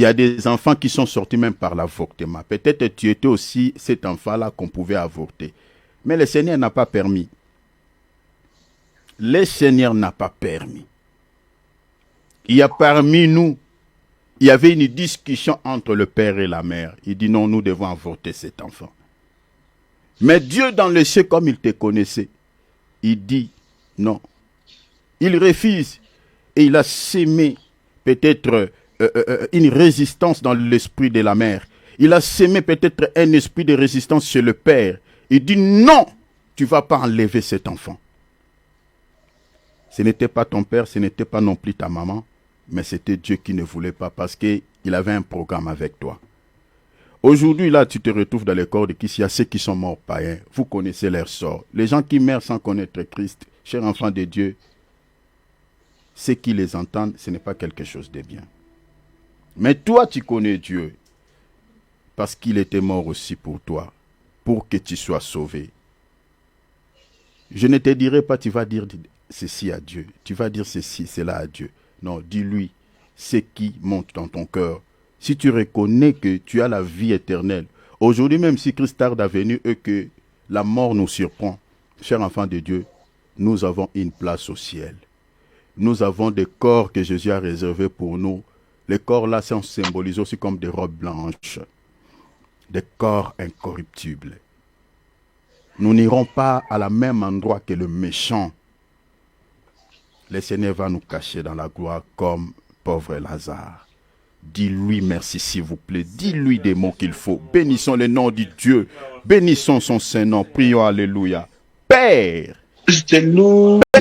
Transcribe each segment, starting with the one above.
Il y a des enfants qui sont sortis même par l'avortement. Peut-être tu étais aussi cet enfant-là qu'on pouvait avorter. Mais le Seigneur n'a pas permis. Le Seigneur n'a pas permis. Il y a parmi nous, il y avait une discussion entre le père et la mère. Il dit non, nous devons avorter cet enfant. Mais Dieu dans le ciel, comme il te connaissait, il dit non. Il refuse et il a sémé peut-être une résistance dans l'esprit de la mère. Il a sémé peut-être un esprit de résistance chez le père. Il dit non, tu ne vas pas enlever cet enfant. Ce n'était pas ton père, ce n'était pas non plus ta maman, mais c'était Dieu qui ne voulait pas parce qu'il avait un programme avec toi. Aujourd'hui, là, tu te retrouves dans les corps de Christ. Il y a ceux qui sont morts païens. Vous connaissez leur sort. Les gens qui meurent sans connaître Christ, chers enfants de Dieu, ceux qui les entendent, ce n'est pas quelque chose de bien. Mais toi, tu connais Dieu parce qu'il était mort aussi pour toi, pour que tu sois sauvé. Je ne te dirai pas, tu vas dire ceci à Dieu, tu vas dire ceci, cela à Dieu. Non, dis-lui ce qui monte dans ton cœur. Si tu reconnais que tu as la vie éternelle, aujourd'hui même si Christ tarde à venir et que la mort nous surprend, chers enfants de Dieu, nous avons une place au ciel. Nous avons des corps que Jésus a réservés pour nous. Les corps là sont symbolisés aussi comme des robes blanches, des corps incorruptibles. Nous n'irons pas à la même endroit que le méchant. Le Seigneur va nous cacher dans la gloire comme pauvre Lazare. Dis-lui merci s'il vous plaît. Dis-lui des mots qu'il faut. Bénissons le nom de Dieu. Bénissons son Saint-Nom. Prions alléluia. Père.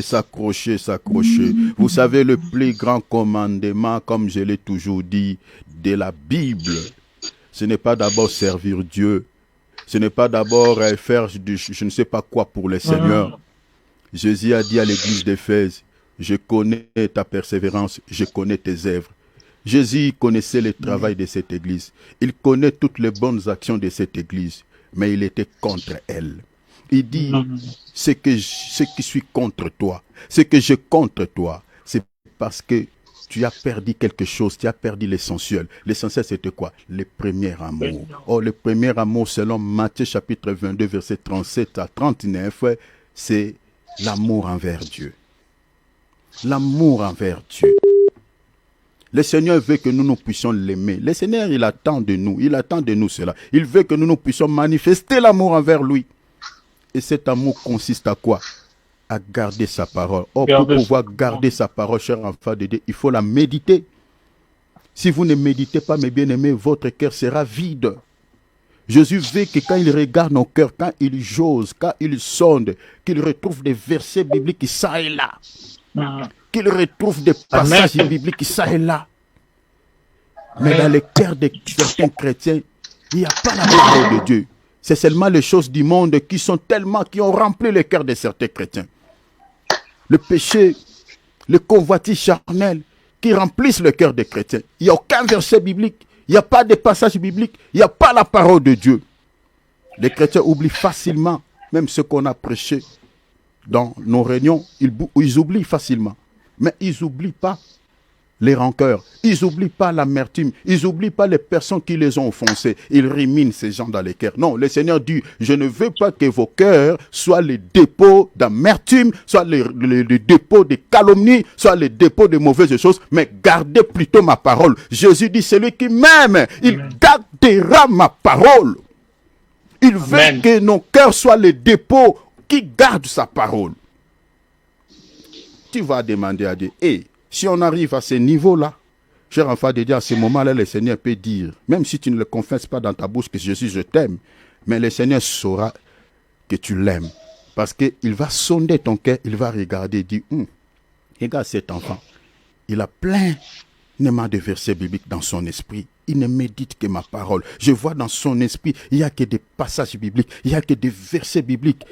S'accrocher, s'accrocher. Vous savez, le plus grand commandement, comme je l'ai toujours dit, de la Bible, ce n'est pas d'abord servir Dieu. Ce n'est pas d'abord faire je ne sais pas quoi pour le Seigneur. Jésus a dit à l'église d'Éphèse, je connais ta persévérance, je connais tes œuvres. Jésus connaissait le travail de cette église. Il connaît toutes les bonnes actions de cette église, mais il était contre elle. Il dit, ce qui suis contre toi, ce que je contre toi, c'est parce que tu as perdu quelque chose, tu as perdu l'essentiel. L'essentiel, c'était quoi? Le premier amour. Oh, le premier amour, selon Matthieu chapitre 22, verset 37 à 39, c'est l'amour envers Dieu. L'amour envers Dieu. Le Seigneur veut que nous puissions l'aimer. Le Seigneur, il attend de nous cela. Il veut que nous puissions manifester l'amour envers lui. Et cet amour consiste à quoi? À garder sa parole. Or, pour pouvoir garder sa parole, cher enfant de Dieu, il faut la méditer. Si vous ne méditez pas, mes bien-aimés, votre cœur sera vide. Jésus veut que quand il regarde nos cœurs, quand il jose, quand il sonde, qu'il retrouve des versets bibliques ça et là. Qu'il retrouve des passages bibliques ça et là. Mais dans le cœur de certains chrétiens, il n'y a pas la parole de Dieu. C'est seulement les choses du monde qui ont rempli le cœur de certains chrétiens. Le péché, le convoitise charnel qui remplissent le cœur des chrétiens. Il n'y a aucun verset biblique, il n'y a pas de passage biblique, il n'y a pas la parole de Dieu. Les chrétiens oublient facilement, même ce qu'on a prêché dans nos réunions, ils oublient facilement. Mais ils n'oublient pas les rancœurs, ils n'oublient pas l'amertume, ils n'oublient pas les personnes qui les ont offensés. Ils ruminent ces gens dans les cœurs. Non, le Seigneur dit, je ne veux pas que vos cœurs soient les dépôts d'amertume, soit les dépôts de calomnie, soit les dépôts de mauvaises choses, mais gardez plutôt ma parole. Jésus dit, celui qui m'aime, il gardera ma parole. Il veut que nos cœurs soient les dépôts qui gardent sa parole. Tu vas demander à Dieu, si on arrive à ce niveau-là, cher enfant de Dieu, à ce moment-là, le Seigneur peut dire, même si tu ne le confesses pas dans ta bouche que Jésus, je t'aime, mais le Seigneur saura que tu l'aimes. Parce qu'il va sonder ton cœur, il va regarder et dire, regarde cet enfant, il a plein de versets bibliques dans son esprit. Il ne médite que ma parole. Je vois dans son esprit, il n'y a que des passages bibliques, il n'y a que des versets bibliques.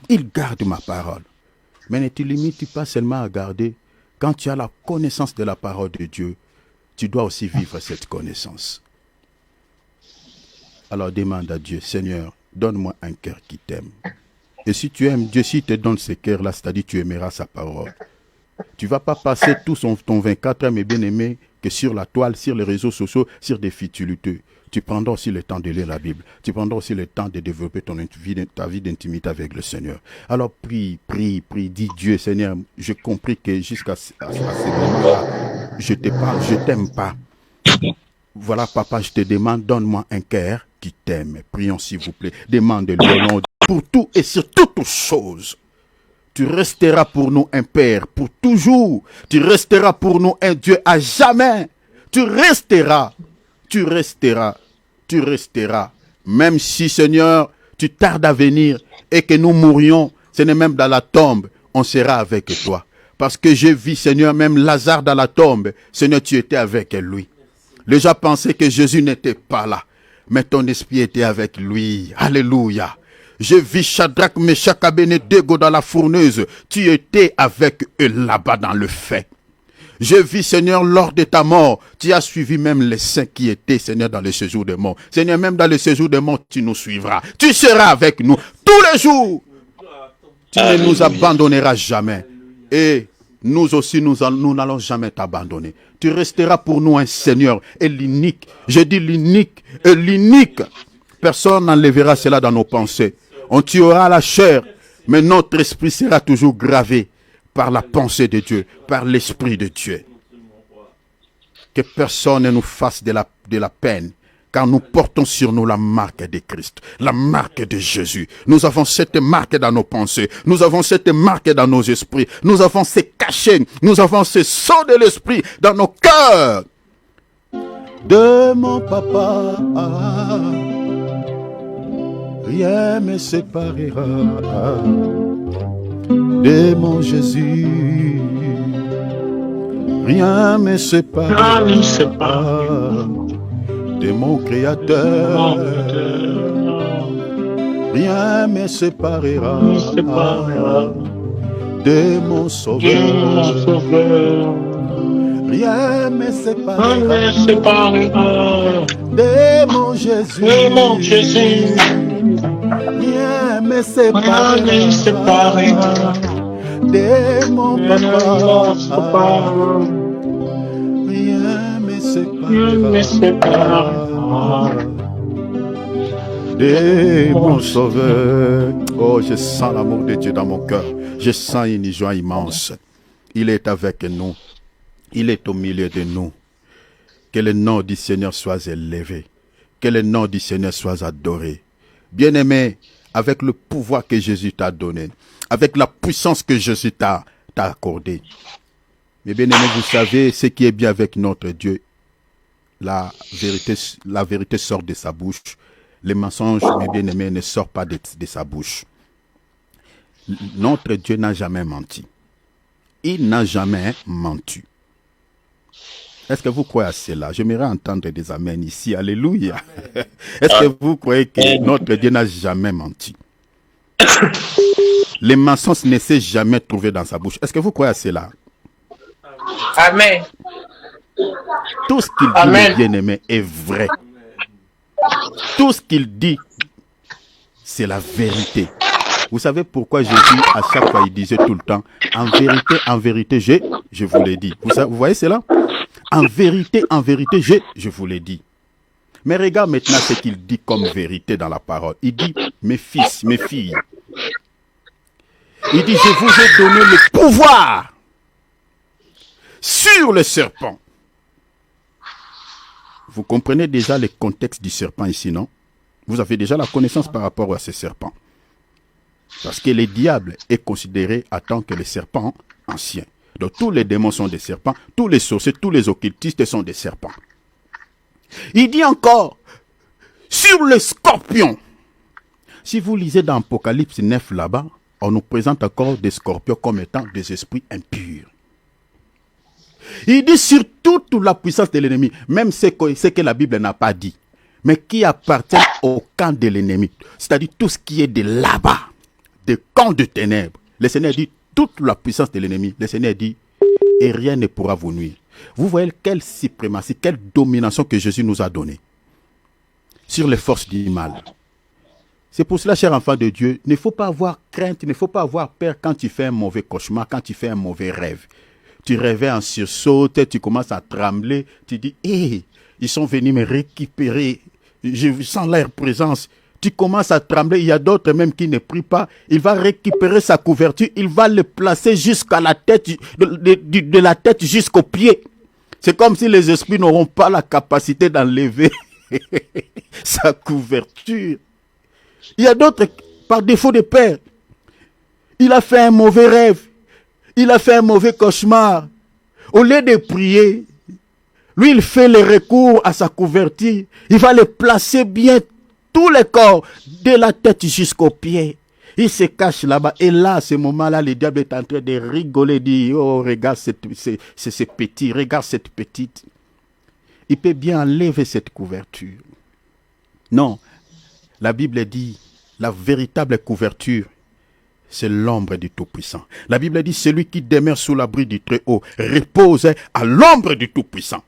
Il garde ma parole. Mais ne te limites pas seulement à garder. Quand tu as la connaissance de la parole de Dieu, tu dois aussi vivre cette connaissance. Alors demande à Dieu, Seigneur, donne-moi un cœur qui t'aime. Et si tu aimes Dieu, s'il te donne ce cœur-là, c'est-à-dire tu aimeras sa parole. Tu ne vas pas passer tout ton 24 heures, mes bien-aimés, que sur la toile, sur les réseaux sociaux, sur des futilités. Tu prendras aussi le temps de lire la Bible. Tu prendras aussi le temps de développer ta vie d'intimité avec le Seigneur. Alors prie, prie, prie. Dis Dieu, Seigneur, j'ai compris que jusqu'à ce moment-là, je te parle, je t'aime pas. Voilà, papa, je te demande, donne-moi un cœur qui t'aime. Prions, s'il vous plaît. Demande-lui au nom pour tout et sur toutes choses. Tu resteras pour nous un Père, pour toujours. Tu resteras pour nous un Dieu à jamais. Tu resteras. Tu resteras. Tu resteras. Même si, Seigneur, tu tardes à venir et que nous mourions, ce n'est même dans la tombe, on sera avec toi. Parce que j'ai vu, Seigneur, même Lazare dans la tombe. Seigneur, tu étais avec lui. Les gens pensaient que Jésus n'était pas là. Mais ton esprit était avec lui. Alléluia. J'ai vu Shadrach, Meshach, Abednego dans la fourneuse. Tu étais avec eux là-bas dans le feu. J'ai vu, Seigneur, lors de ta mort, tu as suivi même les saints qui étaient, Seigneur, dans le séjour des morts. Seigneur, même dans le séjour des morts, tu nous suivras. Tu seras avec nous tous les jours. Tu ne nous abandonneras jamais. Et nous aussi, nous n'allons jamais t'abandonner. Tu resteras pour nous un Seigneur et l'unique. Je dis l'unique et l'unique. Personne n'enlèvera cela dans nos pensées. On tuera la chair, mais notre esprit sera toujours gravé par la pensée de Dieu, par l'esprit de Dieu. Que personne ne nous fasse de la peine, car nous portons sur nous la marque de Christ, la marque de Jésus. Nous avons cette marque dans nos pensées, nous avons cette marque dans nos esprits, nous avons ces cachets, nous avons ce sang de l'esprit dans nos cœurs. De mon papa, rien ne me séparera de mon Jésus. Rien ne me séparera de mon Créateur. Rien ne me séparera de mon Sauveur. Rien ne me séparera de mon Jésus. Rien ne me séparera de mon papa. Rien ne me séparera de mon Sauveur. Oh, je sens l'amour de Dieu dans mon cœur. Je sens une joie immense. Il est avec nous. Il est au milieu de nous. Que le nom du Seigneur soit élevé. Que le nom du Seigneur soit adoré. Bien-aimé, avec le pouvoir que Jésus t'a donné, avec la puissance que Jésus t'a accordée. Mais bien-aimé, vous savez, ce qui est bien avec notre Dieu, la vérité sort de sa bouche. Les mensonges, mes bien-aimés, ne sortent pas de sa bouche. Notre Dieu n'a jamais menti. Il n'a jamais menti. Est-ce que vous croyez à cela? J'aimerais entendre des amens ici. Alléluia. Est-ce que vous croyez que notre Dieu n'a jamais menti? Les mensonges ne s'est jamais trouvé dans sa bouche. Est-ce que vous croyez à cela? Amen. Tout ce qu'il dit, mes bien-aimés, est vrai. Tout ce qu'il dit, c'est la vérité. Vous savez pourquoi Jésus, à chaque fois, il disait tout le temps, en vérité, je vous l'ai dit. Vous voyez cela? En vérité, je vous l'ai dit. Mais regarde maintenant ce qu'il dit comme vérité dans la parole. Il dit, mes fils, mes filles. Il dit, je vous ai donné le pouvoir sur le serpent. Vous comprenez déjà le contexte du serpent ici, non? Vous avez déjà la connaissance par rapport à ce serpent. Parce que le diable est considéré en tant que le serpent ancien. Donc tous les démons sont des serpents, tous les sorciers, tous les occultistes sont des serpents. Il dit encore, sur le scorpion. Si vous lisez dans Apocalypse 9 là-bas, on nous présente encore des scorpions comme étant des esprits impurs. Il dit sur toute la puissance de l'ennemi, même ce que la Bible n'a pas dit, mais qui appartient au camp de l'ennemi, c'est-à-dire tout ce qui est de là-bas, des camps de ténèbres. Le Seigneur dit toute la puissance de l'ennemi. Le Seigneur dit et rien ne pourra vous nuire. Vous voyez quelle suprématie, quelle domination que Jésus nous a donnée sur les forces du mal. C'est pour cela, cher enfant de Dieu, il ne faut pas avoir crainte, il ne faut pas avoir peur quand tu fais un mauvais cauchemar, quand tu fais un mauvais rêve. Tu réveilles en sursaut, tu commences à trembler. Tu dis, hé, ils sont venus me récupérer. Je sens leur présence. Tu commences à trembler. Il y a d'autres même qui ne prient pas. Il va récupérer sa couverture. Il va le placer jusqu'à la tête, de la tête jusqu'aux pieds. C'est comme si les esprits n'auront pas la capacité d'enlever sa couverture. Il y a d'autres, par défaut de père, il a fait un mauvais rêve. Il a fait un mauvais cauchemar. Au lieu de prier, lui, il fait le recours à sa couverture. Il va le placer bien, tout le corps, de la tête jusqu'aux pieds. Il se cache là-bas. Et là, à ce moment-là, le diable est en train de rigoler, dit, oh, regarde ce petit, regarde cette petite. Il peut bien enlever cette couverture. Non, la Bible dit, la véritable couverture, c'est l'ombre du Tout-Puissant. La Bible dit, celui qui demeure sous l'abri du Très-Haut repose à l'ombre du Tout-Puissant.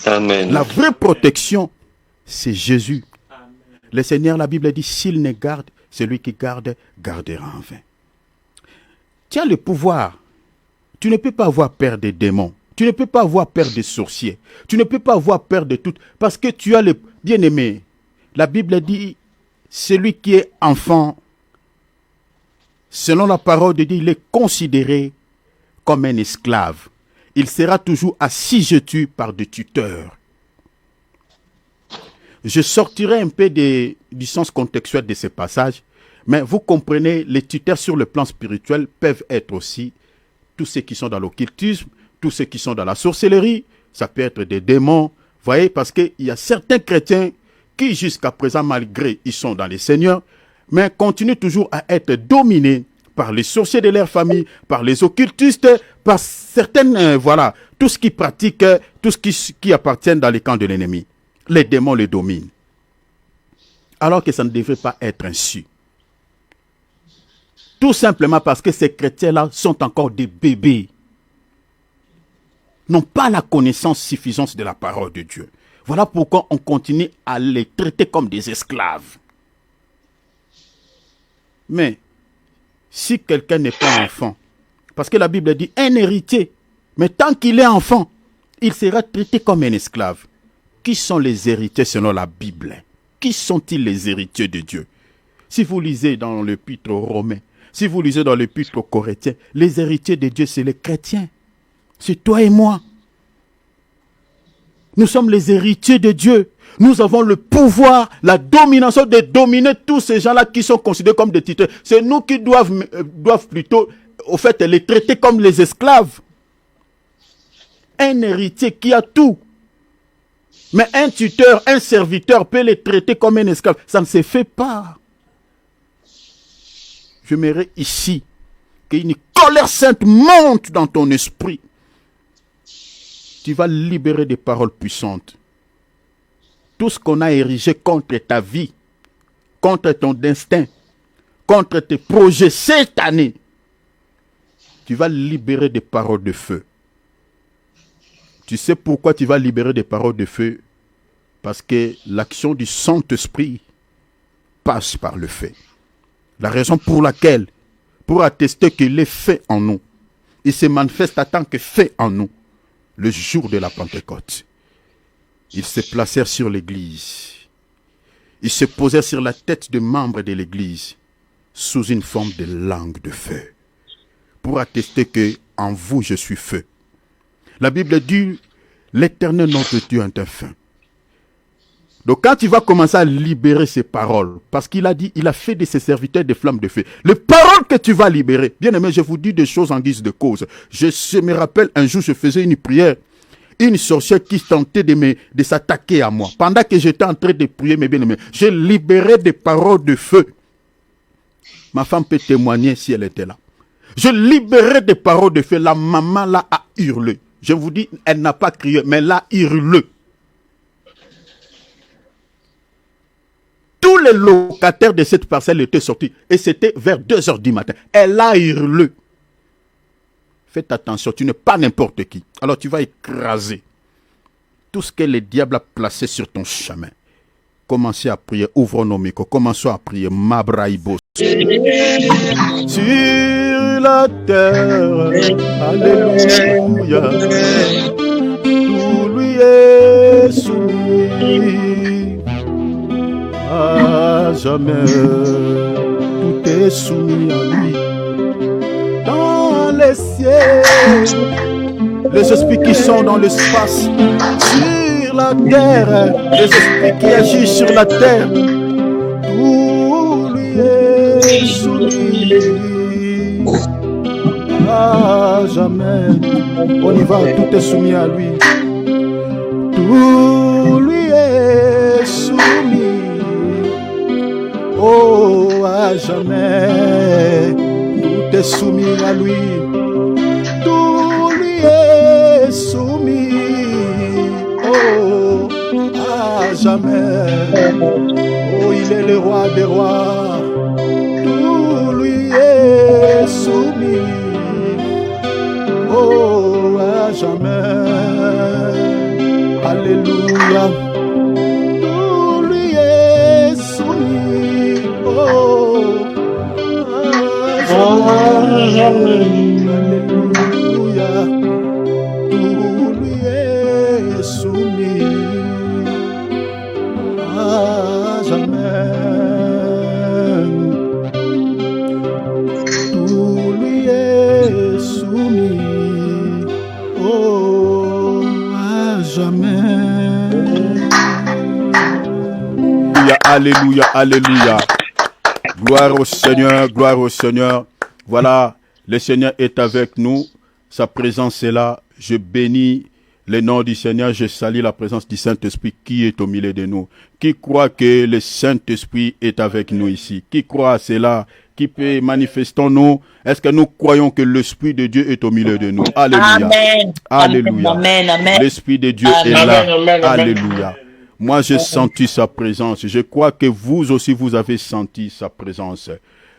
Amen. La vraie protection, c'est Jésus. Amen. Le Seigneur, la Bible dit, s'il ne garde, celui qui garde, gardera en vain. Tu as le pouvoir. Tu ne peux pas avoir peur des démons. Tu ne peux pas avoir peur des sorciers. Tu ne peux pas avoir peur de tout. Parce que tu as le bien-aimé. La Bible dit, celui qui est enfant, selon la parole de Dieu, il est considéré comme un esclave. Il sera toujours assujetti par des tuteurs. Je sortirai un peu du sens contextuel de ce passage, mais vous comprenez, les tuteurs sur le plan spirituel peuvent être aussi tous ceux qui sont dans l'occultisme, tous ceux qui sont dans la sorcellerie, ça peut être des démons, voyez, parce qu'il y a certains chrétiens qui jusqu'à présent, malgré ils sont dans les seigneurs, mais continuent toujours à être dominés par les sorciers de leur famille, par les occultistes, par certaines, voilà, tout ce qui pratique, tout ce qui appartient dans les camps de l'ennemi. Les démons les dominent. Alors que ça ne devrait pas être ainsi. Tout simplement parce que ces chrétiens-là sont encore des bébés. N'ont pas la connaissance suffisante de la parole de Dieu. Voilà pourquoi on continue à les traiter comme des esclaves. Mais, si quelqu'un n'est pas enfant, parce que la Bible dit un héritier, mais tant qu'il est enfant, il sera traité comme un esclave. Qui sont les héritiers selon la Bible? Qui sont-ils les héritiers de Dieu? Si vous lisez dans l'épître aux Romains, si vous lisez dans l'épître aux Corinthiens, les héritiers de Dieu, c'est les chrétiens. C'est toi et moi. Nous sommes les héritiers de Dieu. Nous avons le pouvoir, la domination de dominer tous ces gens-là qui sont considérés comme des tuteurs. C'est nous qui doivent plutôt, au fait, les traiter comme les esclaves. Un héritier qui a tout. Mais un tuteur, un serviteur peut les traiter comme un esclave. Ça ne se fait pas. J'aimerais ici qu'une colère sainte monte dans ton esprit. Tu vas libérer des paroles puissantes. Tout ce qu'on a érigé contre ta vie, contre ton destin, contre tes projets cette année, tu vas libérer des paroles de feu. Tu sais pourquoi tu vas libérer des paroles de feu? Parce que l'action du Saint-Esprit passe par le fait. La raison pour laquelle, pour attester qu'il est fait en nous, il se manifeste en tant que fait en nous, le jour de la Pentecôte. Ils se placèrent sur l'église. Ils se posèrent sur la tête des membres de l'église, sous une forme de langue de feu, pour attester que en vous je suis feu. La Bible dit, l'Éternel notre Dieu est un feu. Donc quand tu vas commencer à libérer ces paroles, parce qu'il a dit, il a fait de ses serviteurs des flammes de feu. Les paroles que tu vas libérer, bien aimé, je vous dis des choses en guise de cause. Je me rappelle, un jour, je faisais une prière. Une sorcière qui tentait de s'attaquer à moi. Pendant que j'étais en train de prier, mes bien-aimés, j'ai libéré des paroles de feu. Ma femme peut témoigner si elle était là. Je libérais des paroles de feu. La maman là a hurlé. Je vous dis, elle n'a pas crié, mais elle a hurlé. Tous les locataires de cette parcelle étaient sortis. Et c'était vers 2h du matin. Elle a hurlé. Faites attention, tu n'es pas n'importe qui. Alors tu vas écraser tout ce que le diable a placé sur ton chemin. Commencez à prier, ouvrons nos micros, commençons à prier. Mabraïbos. Sur la terre. Alléluia. Tout lui est soumis. À jamais, tout est soumis à lui. Dans les cieux, les esprits qui sont dans l'espace, sur la terre, les esprits qui agissent sur la terre, tout lui est soumis. À jamais, on y va, tout est soumis à lui. Tout lui est soumis. Oh, à jamais, tout est soumis à lui. Tout lui est soumis. Oh, à jamais. Oh, il est le roi des rois. Tout lui est soumis. Oh, à jamais. Alléluia. Tout lui est soumis. Oh, à jamais. Alléluia. Tout lui est soumis. À jamais. Tout lui est soumis. Oh, à jamais. Alléluia, alléluia. Gloire au Seigneur, gloire au Seigneur. Voilà, le Seigneur est avec nous. Sa présence est là. Je bénis le nom du Seigneur. Je salue la présence du Saint-Esprit qui est au milieu de nous. Qui croit que le Saint-Esprit est avec nous ici? Qui croit à cela? Qui peut manifestons-nous? Est-ce que nous croyons que l'Esprit de Dieu est au milieu de nous? Alléluia. Amen. Alléluia. Amen. Amen. L'Esprit de Dieu Amen. est là. Amen. Alléluia. Moi, j'ai senti sa présence. Je crois que vous aussi, vous avez senti sa présence.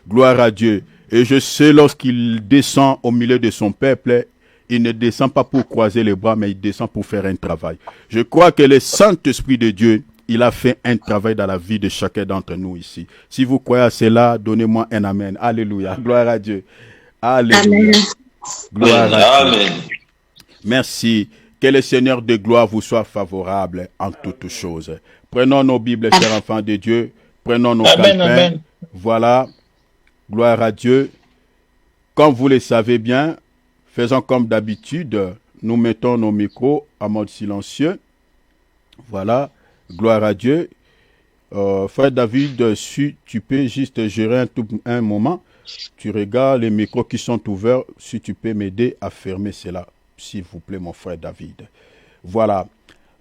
Gloire à Dieu. Et je sais, lorsqu'il descend au milieu de son peuple, il ne descend pas pour croiser les bras, mais il descend pour faire un travail. Je crois que le Saint-Esprit de Dieu, il a fait un travail dans la vie de chacun d'entre nous ici. Si vous croyez à cela, donnez-moi un amen. Alléluia. Gloire à Dieu. Alléluia. Amen. Gloire à Dieu. Amen. Merci. Que le Seigneur de gloire vous soit favorable en toutes choses. Prenons nos Bibles, chers enfants de Dieu. Prenons nos calepins. Voilà. Gloire à Dieu. Comme vous le savez bien, faisons comme d'habitude. Nous mettons nos micros en mode silencieux. Voilà. Gloire à Dieu. Frère David, si tu peux juste gérer un moment, tu regardes les micros qui sont ouverts. Si tu peux m'aider à fermer cela. S'il vous plaît, mon frère David. Voilà.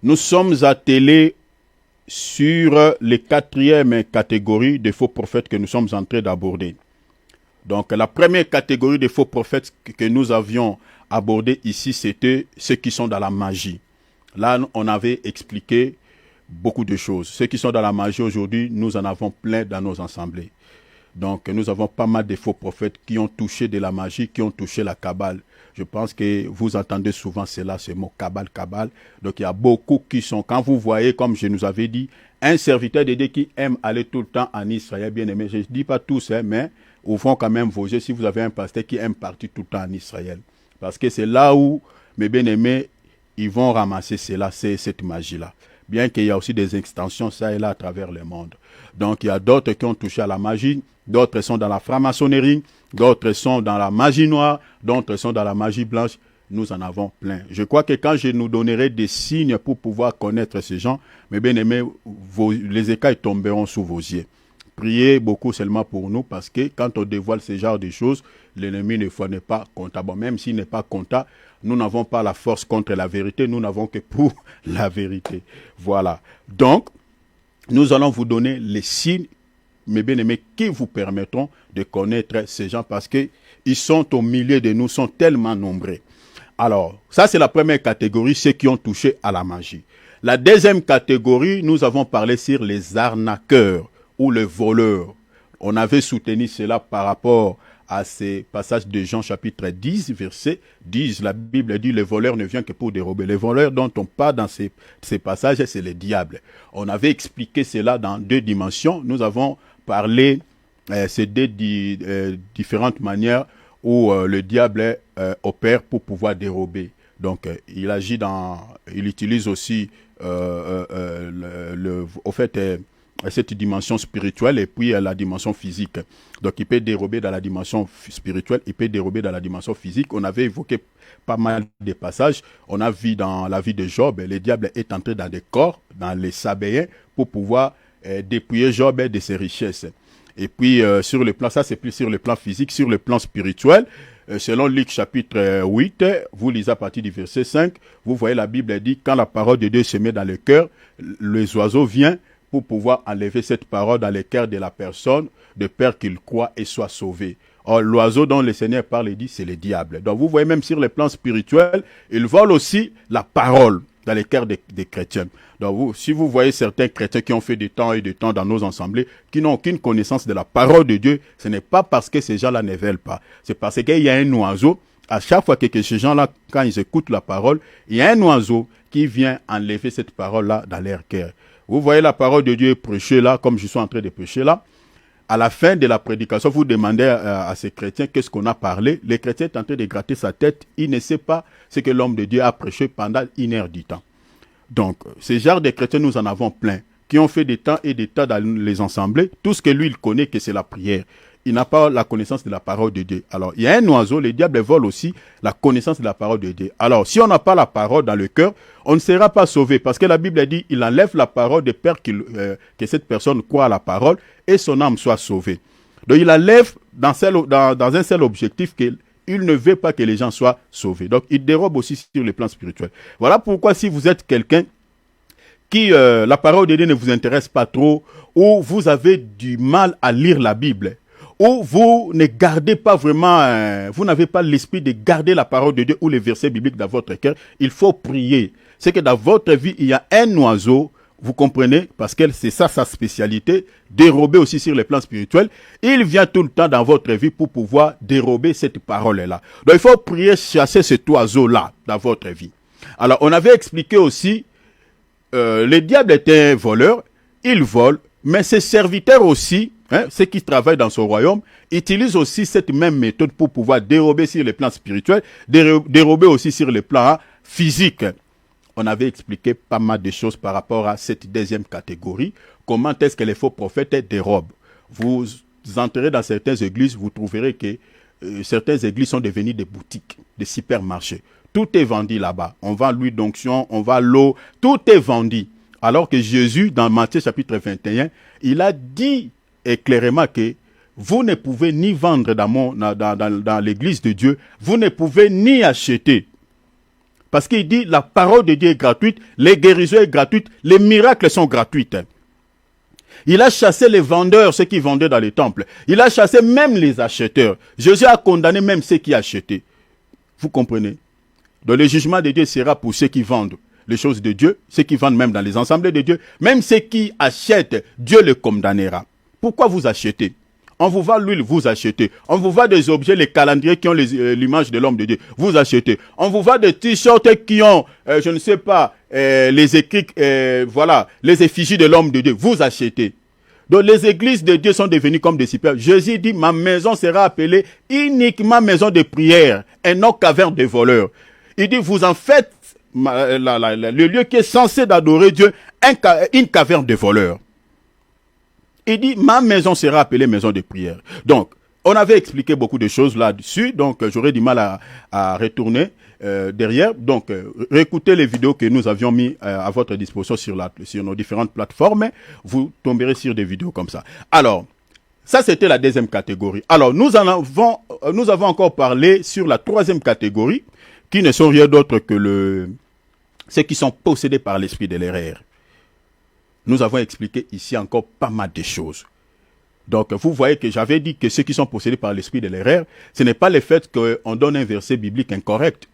Nous sommes attelés sur les quatrièmes catégories de faux prophètes que nous sommes en train d'aborder. Donc, la première catégorie de faux prophètes que nous avions abordé ici, c'était ceux qui sont dans la magie. Là, on avait expliqué beaucoup de choses. Ceux qui sont dans la magie aujourd'hui, nous en avons plein dans nos assemblées. Donc, nous avons pas mal de faux prophètes qui ont touché de la magie, qui ont touché la Kabbale. Je pense que vous entendez souvent cela, ce mot Kabbale, Kabbale. Donc, il y a beaucoup qui sont, quand vous voyez, comme je nous avais dit, un serviteur de Dieu qui aime aller tout le temps en Israël, bien aimé. Je ne dis pas tous, hein, mais ouvrons quand même vos yeux si vous avez un pasteur qui aime partir tout le temps en Israël. Parce que c'est là où, mes bien-aimés, ils vont ramasser cela, cette magie-là. Bien qu'il y a aussi des extensions, ça et là, à travers le monde. Donc, il y a d'autres qui ont touché à la magie, d'autres sont dans la franc-maçonnerie, d'autres sont dans la magie noire, d'autres sont dans la magie blanche. Nous en avons plein. Je crois que quand je nous donnerai des signes pour pouvoir connaître ces gens, mes bien-aimés, les écailles tomberont sous vos yeux. Priez beaucoup seulement pour nous parce que quand on dévoile ce genre de choses, l'ennemi ne n'est pas comptable. Bon, même s'il n'est pas comptable, nous n'avons pas la force contre la vérité, nous n'avons que pour la vérité. Voilà. Donc, nous allons vous donner les signes, mes bien-aimés, qui vous permettront de connaître ces gens parce qu'ils sont au milieu de nous, sont tellement nombreux. Alors, ça c'est la première catégorie, ceux qui ont touché à la magie. La deuxième catégorie, nous avons parlé sur les arnaqueurs ou les voleurs. On avait soutenu cela par rapport à ces passages de Jean chapitre 10, verset 10. La Bible dit, le voleur ne vient que pour dérober. Les voleurs dont on parle dans ces passages, c'est le diable. On avait expliqué cela dans deux dimensions. Nous avons parlé ces deux différentes manières. où le diable opère pour pouvoir dérober. Donc, il utilise aussi, au fait, cette dimension spirituelle et puis la dimension physique. Donc, il peut dérober dans la dimension spirituelle, il peut dérober dans la dimension physique. On avait évoqué pas mal de passages. On a vu dans la vie de Job, le diable est entré dans des corps, dans les Sabéens, pour pouvoir dépouiller Job de ses richesses. Et puis, sur le plan, ça c'est plus sur le plan physique, sur le plan spirituel, selon Luc chapitre 8, vous lisez à partir du verset 5, vous voyez la Bible dit, quand la parole de Dieu se met dans le cœur, les oiseaux viennent pour pouvoir enlever cette parole dans le cœur de la personne, de peur qu'il croit et soit sauvé. Or, l'oiseau dont le Seigneur parle et dit, c'est le diable. Donc, vous voyez même sur le plan spirituel, il vole aussi la parole dans les cœurs des chrétiens. Donc, si vous voyez certains chrétiens qui ont fait du temps et du temps dans nos assemblées, qui n'ont aucune connaissance de la parole de Dieu, ce n'est pas parce que ces gens-là ne veulent pas. C'est parce qu'il y a un oiseau, à chaque fois que ces gens-là, quand ils écoutent la parole, il y a un oiseau qui vient enlever cette parole-là dans leur cœur. Vous voyez la parole de Dieu prêchée là, comme je suis en train de prêcher là. À la fin de la prédication, vous demandez à ces chrétiens qu'est-ce qu'on a parlé. Le chrétien est en train de gratter sa tête. Il ne sait pas ce que l'homme de Dieu a prêché pendant 1 heure du temps. Donc, ces genres de chrétiens, nous en avons plein, qui ont fait des temps et des tas dans les assemblées. Tout ce que lui, il connaît, que c'est la prière. Il n'a pas la connaissance de la parole de Dieu. Alors, il y a un oiseau, le diable vole aussi la connaissance de la parole de Dieu. Alors, si on n'a pas la parole dans le cœur, on ne sera pas sauvé. Parce que la Bible dit, il enlève la parole de peur que cette personne croit à la parole et son âme soit sauvée. Donc, il enlève dans un seul objectif qu'il ne veut pas que les gens soient sauvés. Donc, il dérobe aussi sur le plan spirituel. Voilà pourquoi si vous êtes quelqu'un qui, la parole de Dieu ne vous intéresse pas trop, ou vous avez du mal à lire la Bible, ou vous ne gardez pas vraiment, vous n'avez pas l'esprit de garder la parole de Dieu ou les versets bibliques dans votre cœur, il faut prier. C'est que dans votre vie, il y a un oiseau, vous comprenez, parce que c'est ça sa spécialité, dérober aussi sur le plan spirituel. Il vient tout le temps dans votre vie pour pouvoir dérober cette parole-là. Donc il faut prier, chasser cet oiseau-là dans votre vie. Alors on avait expliqué aussi, le diable était un voleur, il vole, mais ses serviteurs aussi, ceux qui travaillent dans son royaume, utilisent aussi cette même méthode pour pouvoir dérober sur le plan spirituel, dérober aussi sur le plan physique. On avait expliqué pas mal de choses par rapport à cette deuxième catégorie. Comment est-ce que les faux prophètes dérobent? Vous entrerez dans certaines églises, vous trouverez que certaines églises sont devenues des boutiques, des supermarchés. Tout est vendu là-bas. On vend l'huile d'onction, on vend l'eau, tout est vendu. Alors que Jésus, dans Matthieu chapitre 21, il a dit clairement que vous ne pouvez ni vendre dans l'église de Dieu, vous ne pouvez ni acheter. Parce qu'il dit, la parole de Dieu est gratuite, les guérisons sont gratuites, les miracles sont gratuits. Il a chassé les vendeurs, ceux qui vendaient dans les temples. Il a chassé même les acheteurs. Jésus a condamné même ceux qui achetaient. Vous comprenez? Donc le jugement de Dieu sera pour ceux qui vendent les choses de Dieu, ceux qui vendent même dans les assemblées de Dieu, même ceux qui achètent, Dieu les condamnera. Pourquoi vous achetez? On vous vend l'huile, vous achetez. On vous vend des objets, les calendriers qui ont l'image de l'homme de Dieu, vous achetez. On vous vend des t-shirts qui ont, je ne sais pas, les écrits, voilà, les effigies de l'homme de Dieu, vous achetez. Donc les églises de Dieu sont devenues comme des super. Jésus dit, ma maison sera appelée uniquement maison de prière, et non caverne de voleurs. Il dit, vous en faites le lieu qui est censé d'adorer Dieu, une caverne de voleurs. Il dit, ma maison sera appelée maison de prière. Donc, on avait expliqué beaucoup de choses là-dessus, donc j'aurais du mal à retourner derrière. Donc, réécoutez les vidéos que nous avions mis à votre disposition sur nos différentes plateformes. Vous tomberez sur des vidéos comme ça. Alors, ça c'était la deuxième catégorie. Alors, nous avons encore parlé sur la troisième catégorie, qui ne sont rien d'autre que ceux qui sont possédés par l'esprit de l'erreur. Nous avons expliqué ici encore pas mal de choses. Donc, vous voyez que j'avais dit que ceux qui sont possédés par l'esprit de l'erreur, ce n'est pas le fait qu'on donne un verset biblique incorrect.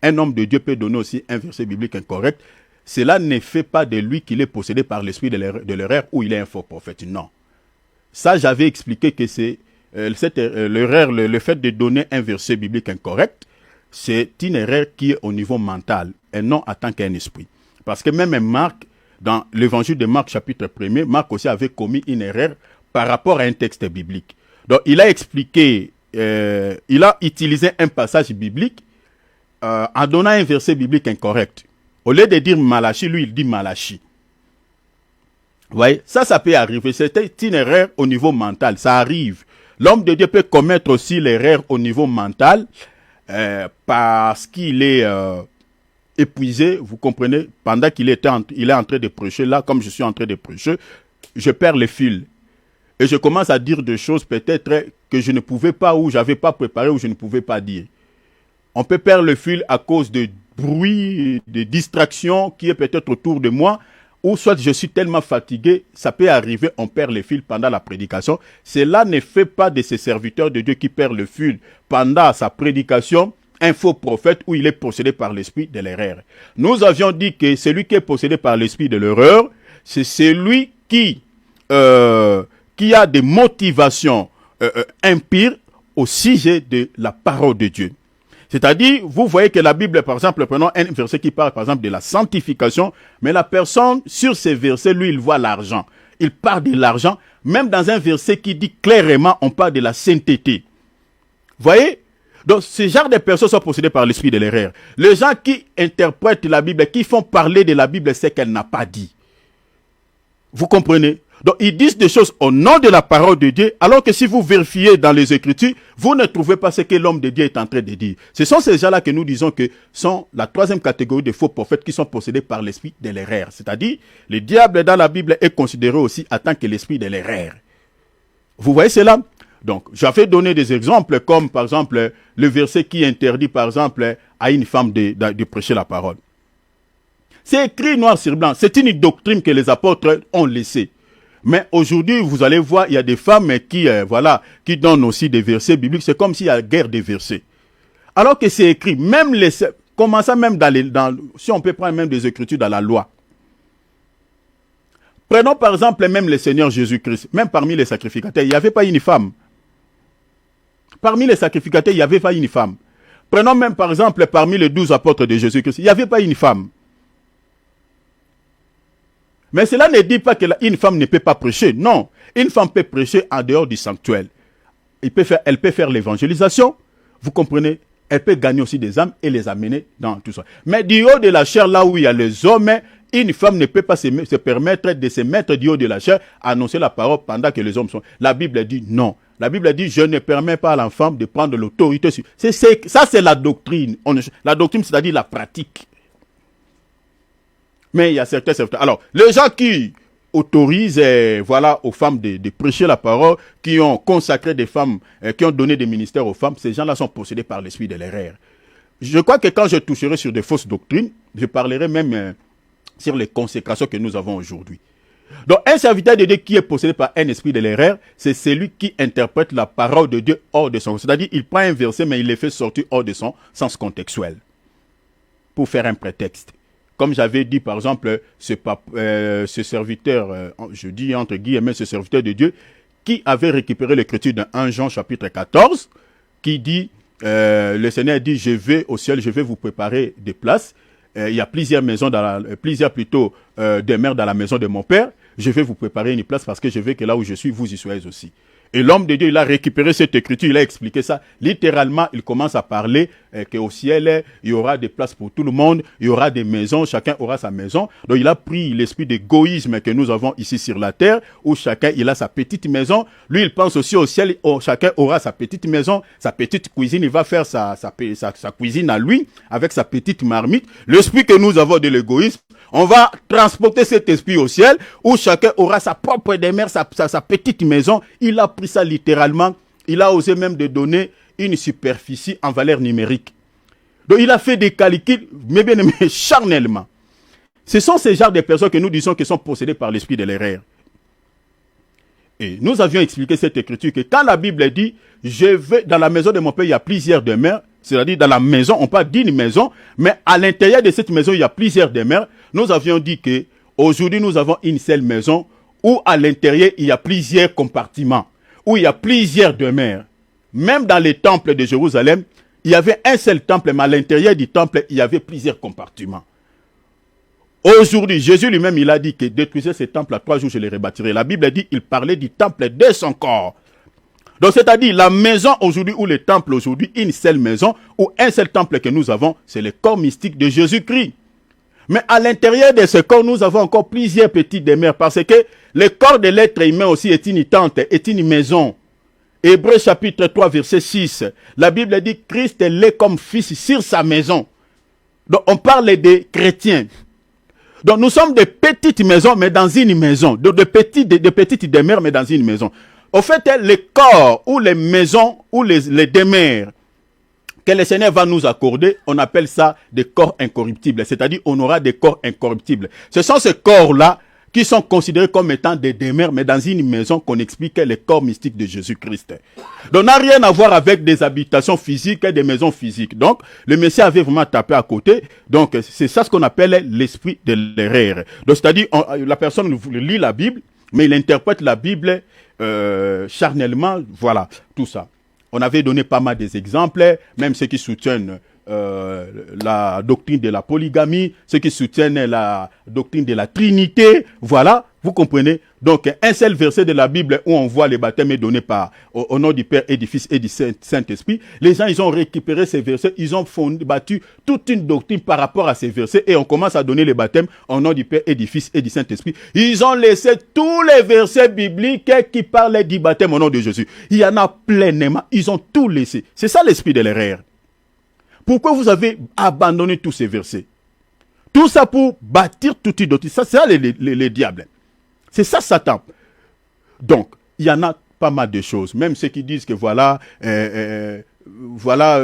Un homme de Dieu peut donner aussi un verset biblique incorrect. Cela ne fait pas de lui qu'il est possédé par l'esprit de l'erreur ou il est un faux prophète. Non. Ça, j'avais expliqué que c'est l'erreur, le fait de donner un verset biblique incorrect, c'est une erreur qui est au niveau mental et non en tant qu'un esprit. Parce que même Marc, dans l'évangile de Marc chapitre 1er, Marc aussi avait commis une erreur par rapport à un texte biblique. Donc il a expliqué il a utilisé un passage biblique en donnant un verset biblique incorrect. Au lieu de dire Malachi, lui, il dit Malachi. Vous voyez, ça peut arriver. C'était une erreur au niveau mental. Ça arrive. L'homme de Dieu peut commettre aussi l'erreur au niveau mental parce qu'il est épuisé. Vous comprenez, pendant qu'il est en train de prêcher, là, comme je suis en train de prêcher, je perds le fil. Et je commence à dire des choses peut-être que je ne pouvais pas, ou je n'avais pas préparé, ou je ne pouvais pas dire. On peut perdre le fil à cause de bruit, de distraction qui est peut-être autour de moi, ou soit je suis tellement fatigué, ça peut arriver, on perd le fil pendant la prédication. Cela ne fait pas de ces serviteurs de Dieu qui perdent le fil pendant sa prédication un faux prophète où il est possédé par l'esprit de l'erreur. Nous avions dit que celui qui est possédé par l'esprit de l'erreur, c'est celui qui a des motivations impures au sujet de la parole de Dieu. C'est-à-dire, vous voyez que la Bible, par exemple, prenons un verset qui parle, par exemple, de la sanctification, mais la personne, sur ces versets, lui, il voit l'argent. Il parle de l'argent, même dans un verset qui dit clairement, on parle de la sainteté. Vous voyez? Donc, ce genre de personnes sont possédées par l'esprit de l'erreur. Les gens qui interprètent la Bible, qui font parler de la Bible, c'est qu'elle n'a pas dit. Vous comprenez? Donc, ils disent des choses au nom de la parole de Dieu, alors que si vous vérifiez dans les Écritures, vous ne trouvez pas ce que l'homme de Dieu est en train de dire. Ce sont ces gens-là que nous disons que sont la troisième catégorie de faux prophètes qui sont possédés par l'esprit de l'erreur. C'est-à-dire, le diable dans la Bible est considéré aussi en tant que l'esprit de l'erreur. Vous voyez cela? Donc, j'avais donné des exemples comme, par exemple, le verset qui interdit, par exemple, à une femme de prêcher la parole. C'est écrit noir sur blanc. C'est une doctrine que les apôtres ont laissée. Mais aujourd'hui, vous allez voir, il y a des femmes qui donnent aussi des versets bibliques. C'est comme s'il y a guerre des versets. Alors que c'est écrit, même commençant même si on peut prendre même des écritures dans la loi. Prenons par exemple même le Seigneur Jésus-Christ. Même parmi les sacrificateurs, il n'y avait pas une femme. Parmi les sacrificateurs, il n'y avait pas une femme. Prenons même par exemple parmi les 12 apôtres de Jésus-Christ, il n'y avait pas une femme. Mais cela ne dit pas qu'une femme ne peut pas prêcher. Non, une femme peut prêcher en dehors du sanctuaire. Elle peut faire l'évangélisation. Vous comprenez? Elle peut gagner aussi des âmes et les amener dans tout ça. Mais du haut de la chair, là où il y a les hommes, une femme ne peut pas se permettre de se mettre du haut de la chair, annoncer la parole pendant que les hommes sont. La Bible dit non. La Bible dit, je ne permets pas à l'enfant de prendre l'autorité. Ça, c'est la doctrine. La doctrine, c'est-à-dire la pratique. Mais il y a certains. Alors, les gens qui autorisent aux femmes de prêcher la parole, qui ont consacré des femmes, qui ont donné des ministères aux femmes, ces gens-là sont possédés par l'esprit de l'erreur. Je crois que quand je toucherai sur des fausses doctrines, je parlerai même sur les consécrations que nous avons aujourd'hui. Donc, un serviteur de Dieu qui est possédé par un esprit de l'erreur, c'est celui qui interprète la parole de Dieu hors de son... C'est-à-dire, il prend un verset, mais il le fait sortir hors de son sens contextuel pour faire un prétexte. Comme j'avais dit, par exemple, ce serviteur, je dis entre guillemets, ce serviteur de Dieu, qui avait récupéré l'écriture de 1 Jean chapitre 14, qui dit, le Seigneur dit, je vais au ciel, je vais vous préparer des places. Il y a plusieurs maisons, demeures dans la maison de mon Père. Je vais vous préparer une place parce que je veux que là où je suis, vous y soyez aussi. Et l'homme de Dieu, il a récupéré cette écriture, il a expliqué ça. Littéralement, il commence à parler qu'au ciel, il y aura des places pour tout le monde, il y aura des maisons, chacun aura sa maison. Donc, il a pris l'esprit d'égoïsme que nous avons ici sur la terre, où chacun, il a sa petite maison. Lui, il pense aussi au ciel, où chacun aura sa petite maison, sa petite cuisine. Il va faire sa cuisine à lui, avec sa petite marmite. L'esprit que nous avons de l'égoïsme, on va transporter cet esprit au ciel, où chacun aura sa propre demeure, sa petite maison. Il a pris ça littéralement. Il a osé même de donner une superficie en valeur numérique. Donc il a fait des calculs, mais bien aimé, charnellement. Ce sont ces genres de personnes que nous disons qui sont possédées par l'esprit de l'erreur. Et nous avions expliqué cette écriture que quand la Bible dit, je vais dans la maison de mon Père, il y a plusieurs demeures. C'est-à-dire dans la maison, on parle d'une maison, mais à l'intérieur de cette maison, il y a plusieurs demeures. Nous avions dit que aujourd'hui, nous avons une seule maison où à l'intérieur, il y a plusieurs compartiments, où il y a plusieurs demeures. Même dans les temples de Jérusalem, il y avait un seul temple, mais à l'intérieur du temple, il y avait plusieurs compartiments. Aujourd'hui, Jésus lui-même, il a dit que détruisez ces temples à 3 jours, je les rebâtirai. La Bible dit, il parlait du temple de son corps. Donc, c'est-à-dire la maison aujourd'hui ou le temple aujourd'hui, une seule maison ou un seul temple que nous avons, c'est le corps mystique de Jésus-Christ. Mais à l'intérieur de ce corps, nous avons encore plusieurs petites demeures parce que le corps de l'être humain aussi est une tente, est une maison. Hébreux chapitre 3, verset 6. La Bible dit Christ est comme fils sur sa maison. Donc, on parle des chrétiens. Donc, nous sommes des petites maisons, mais dans une maison. De petites demeures, mais dans une maison. Au fait, les corps ou les maisons ou les demeures que le Seigneur va nous accorder, on appelle ça des corps incorruptibles. C'est-à-dire, on aura des corps incorruptibles. Ce sont ces corps-là qui sont considérés comme étant des demeures, mais dans une maison qu'on explique les corps mystiques de Jésus-Christ. Donc, n'a rien à voir avec des habitations physiques et des maisons physiques. Donc, le Messie avait vraiment tapé à côté. Donc, c'est ça ce qu'on appelle l'esprit de l'erreur. Donc, c'est-à-dire, la personne lit la Bible, mais il interprète la Bible charnellement, voilà, tout ça. On avait donné pas mal d'exemples, même ceux qui soutiennent la doctrine de la polygamie, ceux qui soutiennent la doctrine de la Trinité, voilà, vous comprenez. Donc, un seul verset de la Bible où on voit les baptêmes donnés au nom du Père et du Fils et du Saint-Esprit. Les gens, ils ont récupéré ces versets, ils ont battu toute une doctrine par rapport à ces versets et on commence à donner les baptêmes au nom du Père et du Fils et du Saint-Esprit. Ils ont laissé tous les versets bibliques qui parlaient du baptême au nom de Jésus. Il y en a pleinement, ils ont tout laissé. C'est ça l'esprit de l'erreur. Pourquoi vous avez abandonné tous ces versets? Tout ça pour bâtir toute une doctrine. Ça, c'est ça les diables. C'est ça Satan. Donc, il y en a pas mal de choses. Même ceux qui disent que voilà,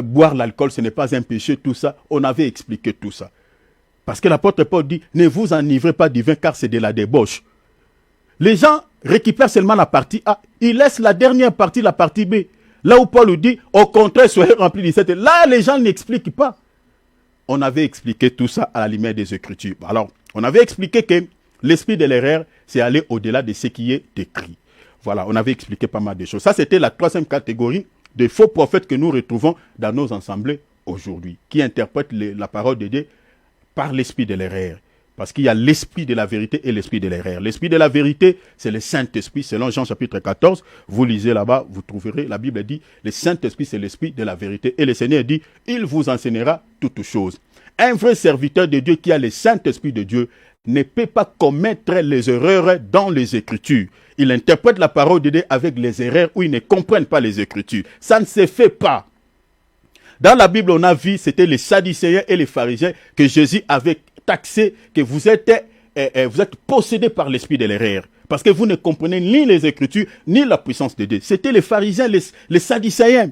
boire l'alcool, ce n'est pas un péché, tout ça. On avait expliqué tout ça. Parce que l'apôtre Paul dit, ne vous enivrez pas du vin car c'est de la débauche. Les gens récupèrent seulement la partie A. Ils laissent la dernière partie, la partie B. Là où Paul dit, au contraire, soyez remplis du Saint-Esprit. Là, les gens n'expliquent pas. On avait expliqué tout ça à la lumière des Écritures. Alors, on avait expliqué que l'esprit de l'erreur, c'est aller au-delà de ce qui est écrit. Voilà, on avait expliqué pas mal de choses. Ça, c'était la troisième catégorie de faux prophètes que nous retrouvons dans nos assemblées aujourd'hui, qui interprètent la parole de Dieu par l'esprit de l'erreur. Parce qu'il y a l'esprit de la vérité et l'esprit de l'erreur. L'esprit de la vérité, c'est le Saint-Esprit. Selon Jean chapitre 14, vous lisez là-bas, vous trouverez, la Bible dit, le Saint-Esprit, c'est l'esprit de la vérité. Et le Seigneur dit, il vous enseignera toutes choses. Un vrai serviteur de Dieu qui a le Saint-Esprit de Dieu ne peut pas commettre les erreurs dans les Écritures. Il interprète la parole de Dieu avec les erreurs où ils ne comprennent pas les Écritures. Ça ne se fait pas. Dans la Bible, on a vu, c'était les Sadducéens et les pharisiens que Jésus avait taxé, que vous êtes possédés par l'esprit de l'erreur. Parce que vous ne comprenez ni les Écritures, ni la puissance de Dieu. C'était les pharisiens, les Sadducéens.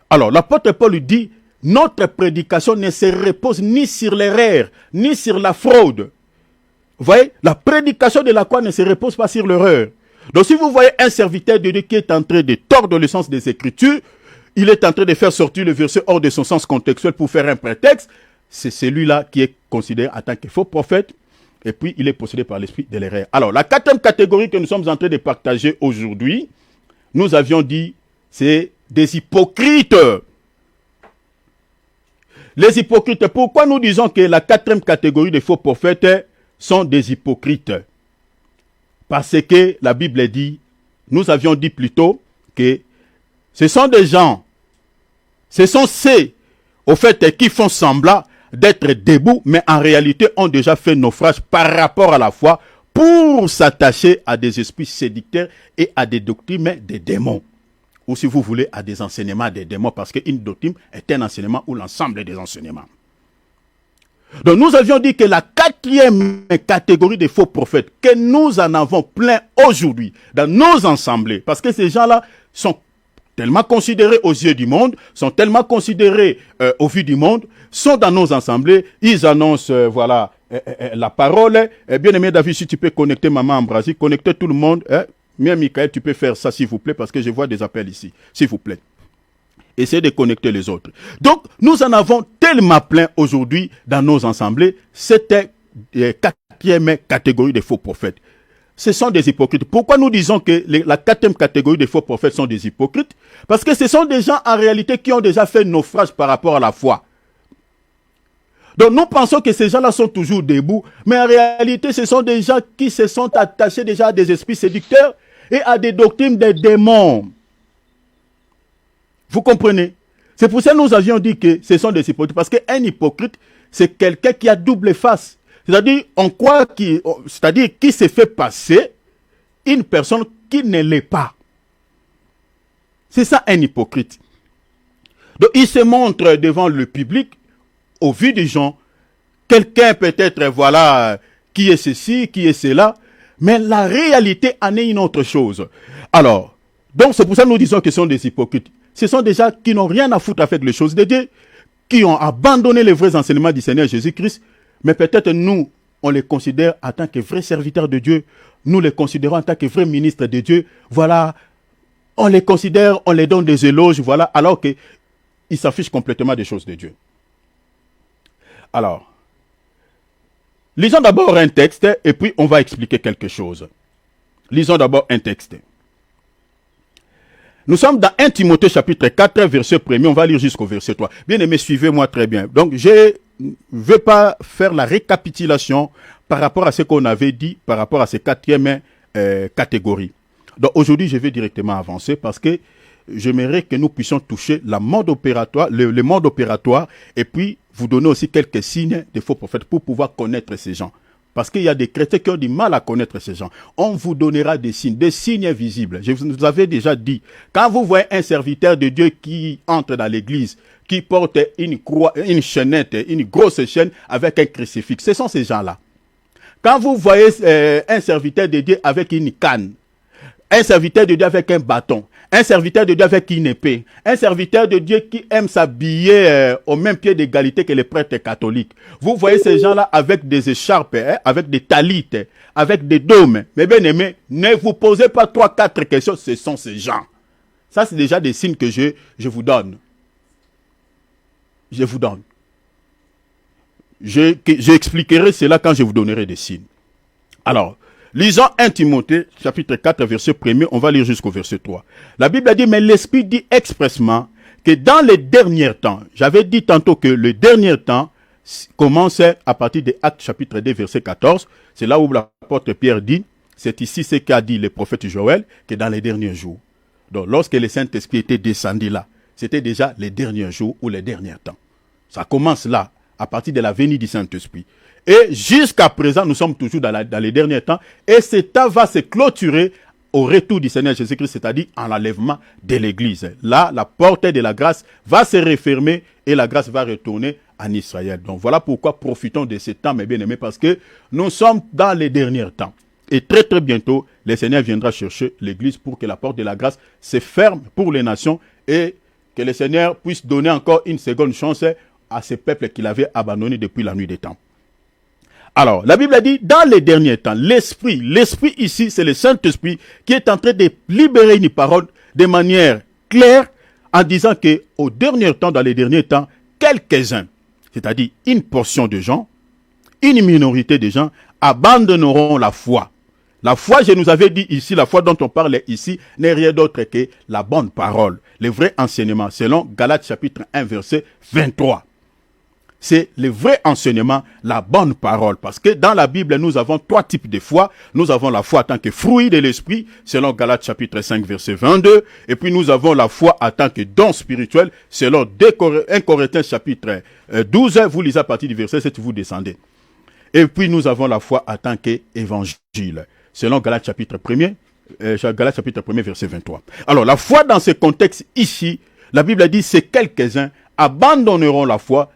Alors, l'apôtre Paul lui dit, notre prédication ne se repose ni sur l'erreur, ni sur la fraude. Vous voyez, la prédication de la croix ne se repose pas sur l'erreur. Donc si vous voyez un serviteur de Dieu qui est en train de tordre le sens des Écritures, il est en train de faire sortir le verset hors de son sens contextuel pour faire un prétexte, c'est celui-là qui est considéré en tant que faux prophète, et puis il est possédé par l'esprit de l'erreur. Alors, la quatrième catégorie que nous sommes en train de partager aujourd'hui, nous avions dit, c'est des hypocrites. Les hypocrites, pourquoi nous disons que la quatrième catégorie des faux prophètes sont des hypocrites? Parce que la Bible dit, nous avions dit plutôt que ce sont des gens, ce sont ceux, au fait, qui font semblant d'être debout, mais en réalité ont déjà fait naufrage par rapport à la foi pour s'attacher à des esprits séducteurs et à des doctrines des démons. Ou si vous voulez, à des enseignements des démons, parce qu'une doctrine est un enseignement ou l'ensemble des enseignements. Donc nous avions dit que la quatrième catégorie des faux prophètes, que nous en avons plein aujourd'hui dans nos assemblées, parce que ces gens-là sont tellement considérés aux yeux du monde, sont tellement considérés au vu du monde, sont dans nos assemblées, ils annoncent, la parole. Bien-aimé David, si tu peux connecter Maman Ambroisie, connecter tout le monde. Bien, Michael, tu peux faire ça, s'il vous plaît, parce que je vois des appels ici. S'il vous plaît. Essayez de connecter les autres. Donc, nous en avons tellement plein aujourd'hui dans nos assemblées. C'était quatrième catégorie des faux prophètes. Ce sont des hypocrites. Pourquoi nous disons que la quatrième catégorie des faux prophètes sont des hypocrites? Parce que ce sont des gens en réalité qui ont déjà fait naufrage par rapport à la foi. Donc nous pensons que ces gens-là sont toujours debout, mais en réalité ce sont des gens qui se sont attachés déjà à des esprits séducteurs et à des doctrines des démons. Vous comprenez? C'est pour ça que nous avions dit que ce sont des hypocrites. Parce qu'un hypocrite, c'est quelqu'un qui a double face. C'est-à-dire, qui se fait passer une personne qui ne l'est pas. C'est ça un hypocrite. Donc, il se montre devant le public, au vu des gens, quelqu'un peut-être, voilà, qui est ceci, qui est cela, mais la réalité en est une autre chose. Alors, donc c'est pour ça que nous disons que ce sont des hypocrites. Ce sont des gens qui n'ont rien à foutre avec les choses de Dieu, qui ont abandonné les vrais enseignements du Seigneur Jésus-Christ, mais peut-être nous, on les considère en tant que vrais serviteurs de Dieu, nous les considérons en tant que vrais ministres de Dieu, voilà, on les considère, on les donne des éloges, voilà, alors qu'ils s'affichent complètement des choses de Dieu. Alors, lisons d'abord un texte et puis on va expliquer quelque chose. Lisons d'abord un texte. Nous sommes dans 1 Timothée chapitre 4, verset 1er, on va lire jusqu'au verset 3. Bien aimé, suivez-moi très bien. Donc, je ne vais pas faire la récapitulation par rapport à ce qu'on avait dit, par rapport à ces quatrième catégories. Donc, aujourd'hui, je vais directement avancer parce que j'aimerais que nous puissions toucher le mode opératoire et puis vous donner aussi quelques signes des faux prophètes pour pouvoir connaître ces gens. Parce qu'il y a des chrétiens qui ont du mal à connaître ces gens. On vous donnera des signes visibles. Je vous avais déjà dit, quand vous voyez un serviteur de Dieu qui entre dans l'église, qui porte une croix, une chaînette, une grosse chaîne avec un crucifix, ce sont ces gens-là. Quand vous voyez un serviteur de Dieu avec une canne, un serviteur de Dieu avec un bâton, un serviteur de Dieu avec une épée, un serviteur de Dieu qui aime s'habiller au même pied d'égalité que les prêtres catholiques. Vous voyez ces gens-là avec des écharpes, avec des talites, avec des dômes. Mais bien aimés, ne vous posez pas 3-4 questions, ce sont ces gens. Ça, c'est déjà des signes que je vous donne. Je vous donne. J'expliquerai cela quand je vous donnerai des signes. Alors, lisons 1 Timothée, chapitre 4, verset 1er, on va lire jusqu'au verset 3. La Bible a dit, mais l'Esprit dit expressement que dans les derniers temps, j'avais dit tantôt que le dernier temps commençait à partir de Actes chapitre 2, verset 14. C'est là où l'apôtre Pierre dit, c'est ici ce qu'a dit le prophète Joël, que dans les derniers jours. Donc lorsque le Saint-Esprit était descendu là, c'était déjà les derniers jours ou les derniers temps. Ça commence là, à partir de la venue du Saint-Esprit. Et jusqu'à présent, nous sommes toujours dans les derniers temps. Et ce temps va se clôturer au retour du Seigneur Jésus-Christ, c'est-à-dire en l'enlèvement de l'Église. Là, la porte de la grâce va se refermer et la grâce va retourner en Israël. Donc voilà pourquoi profitons de ce temps, mes bien-aimés, parce que nous sommes dans les derniers temps. Et très très bientôt, le Seigneur viendra chercher l'Église pour que la porte de la grâce se ferme pour les nations et que le Seigneur puisse donner encore une seconde chance à ces peuples qu'il avait abandonnés depuis la nuit des temps. Alors, la Bible a dit, dans les derniers temps, l'Esprit ici, c'est le Saint-Esprit qui est en train de libérer une parole de manière claire en disant que au dernier temps, dans les derniers temps, quelques-uns, c'est-à-dire une portion de gens, une minorité de gens, abandonneront la foi. La foi, je nous avais dit ici, la foi dont on parle ici, n'est rien d'autre que la bonne parole, le vrai enseignement, selon Galates chapitre 1, verset 23. C'est le vrai enseignement, la bonne parole. Parce que dans la Bible, nous avons trois types de foi. Nous avons la foi en tant que fruit de l'esprit, selon Galates chapitre 5, verset 22. Et puis nous avons la foi en tant que don spirituel, selon 1 Corinthiens chapitre 12. Vous lisez à partir du verset 7, vous descendez. Et puis nous avons la foi en tant qu'évangile, selon Galates chapitre 1, verset 23. Alors la foi dans ce contexte ici, la Bible a dit, c'est quelques-uns abandonneront la foi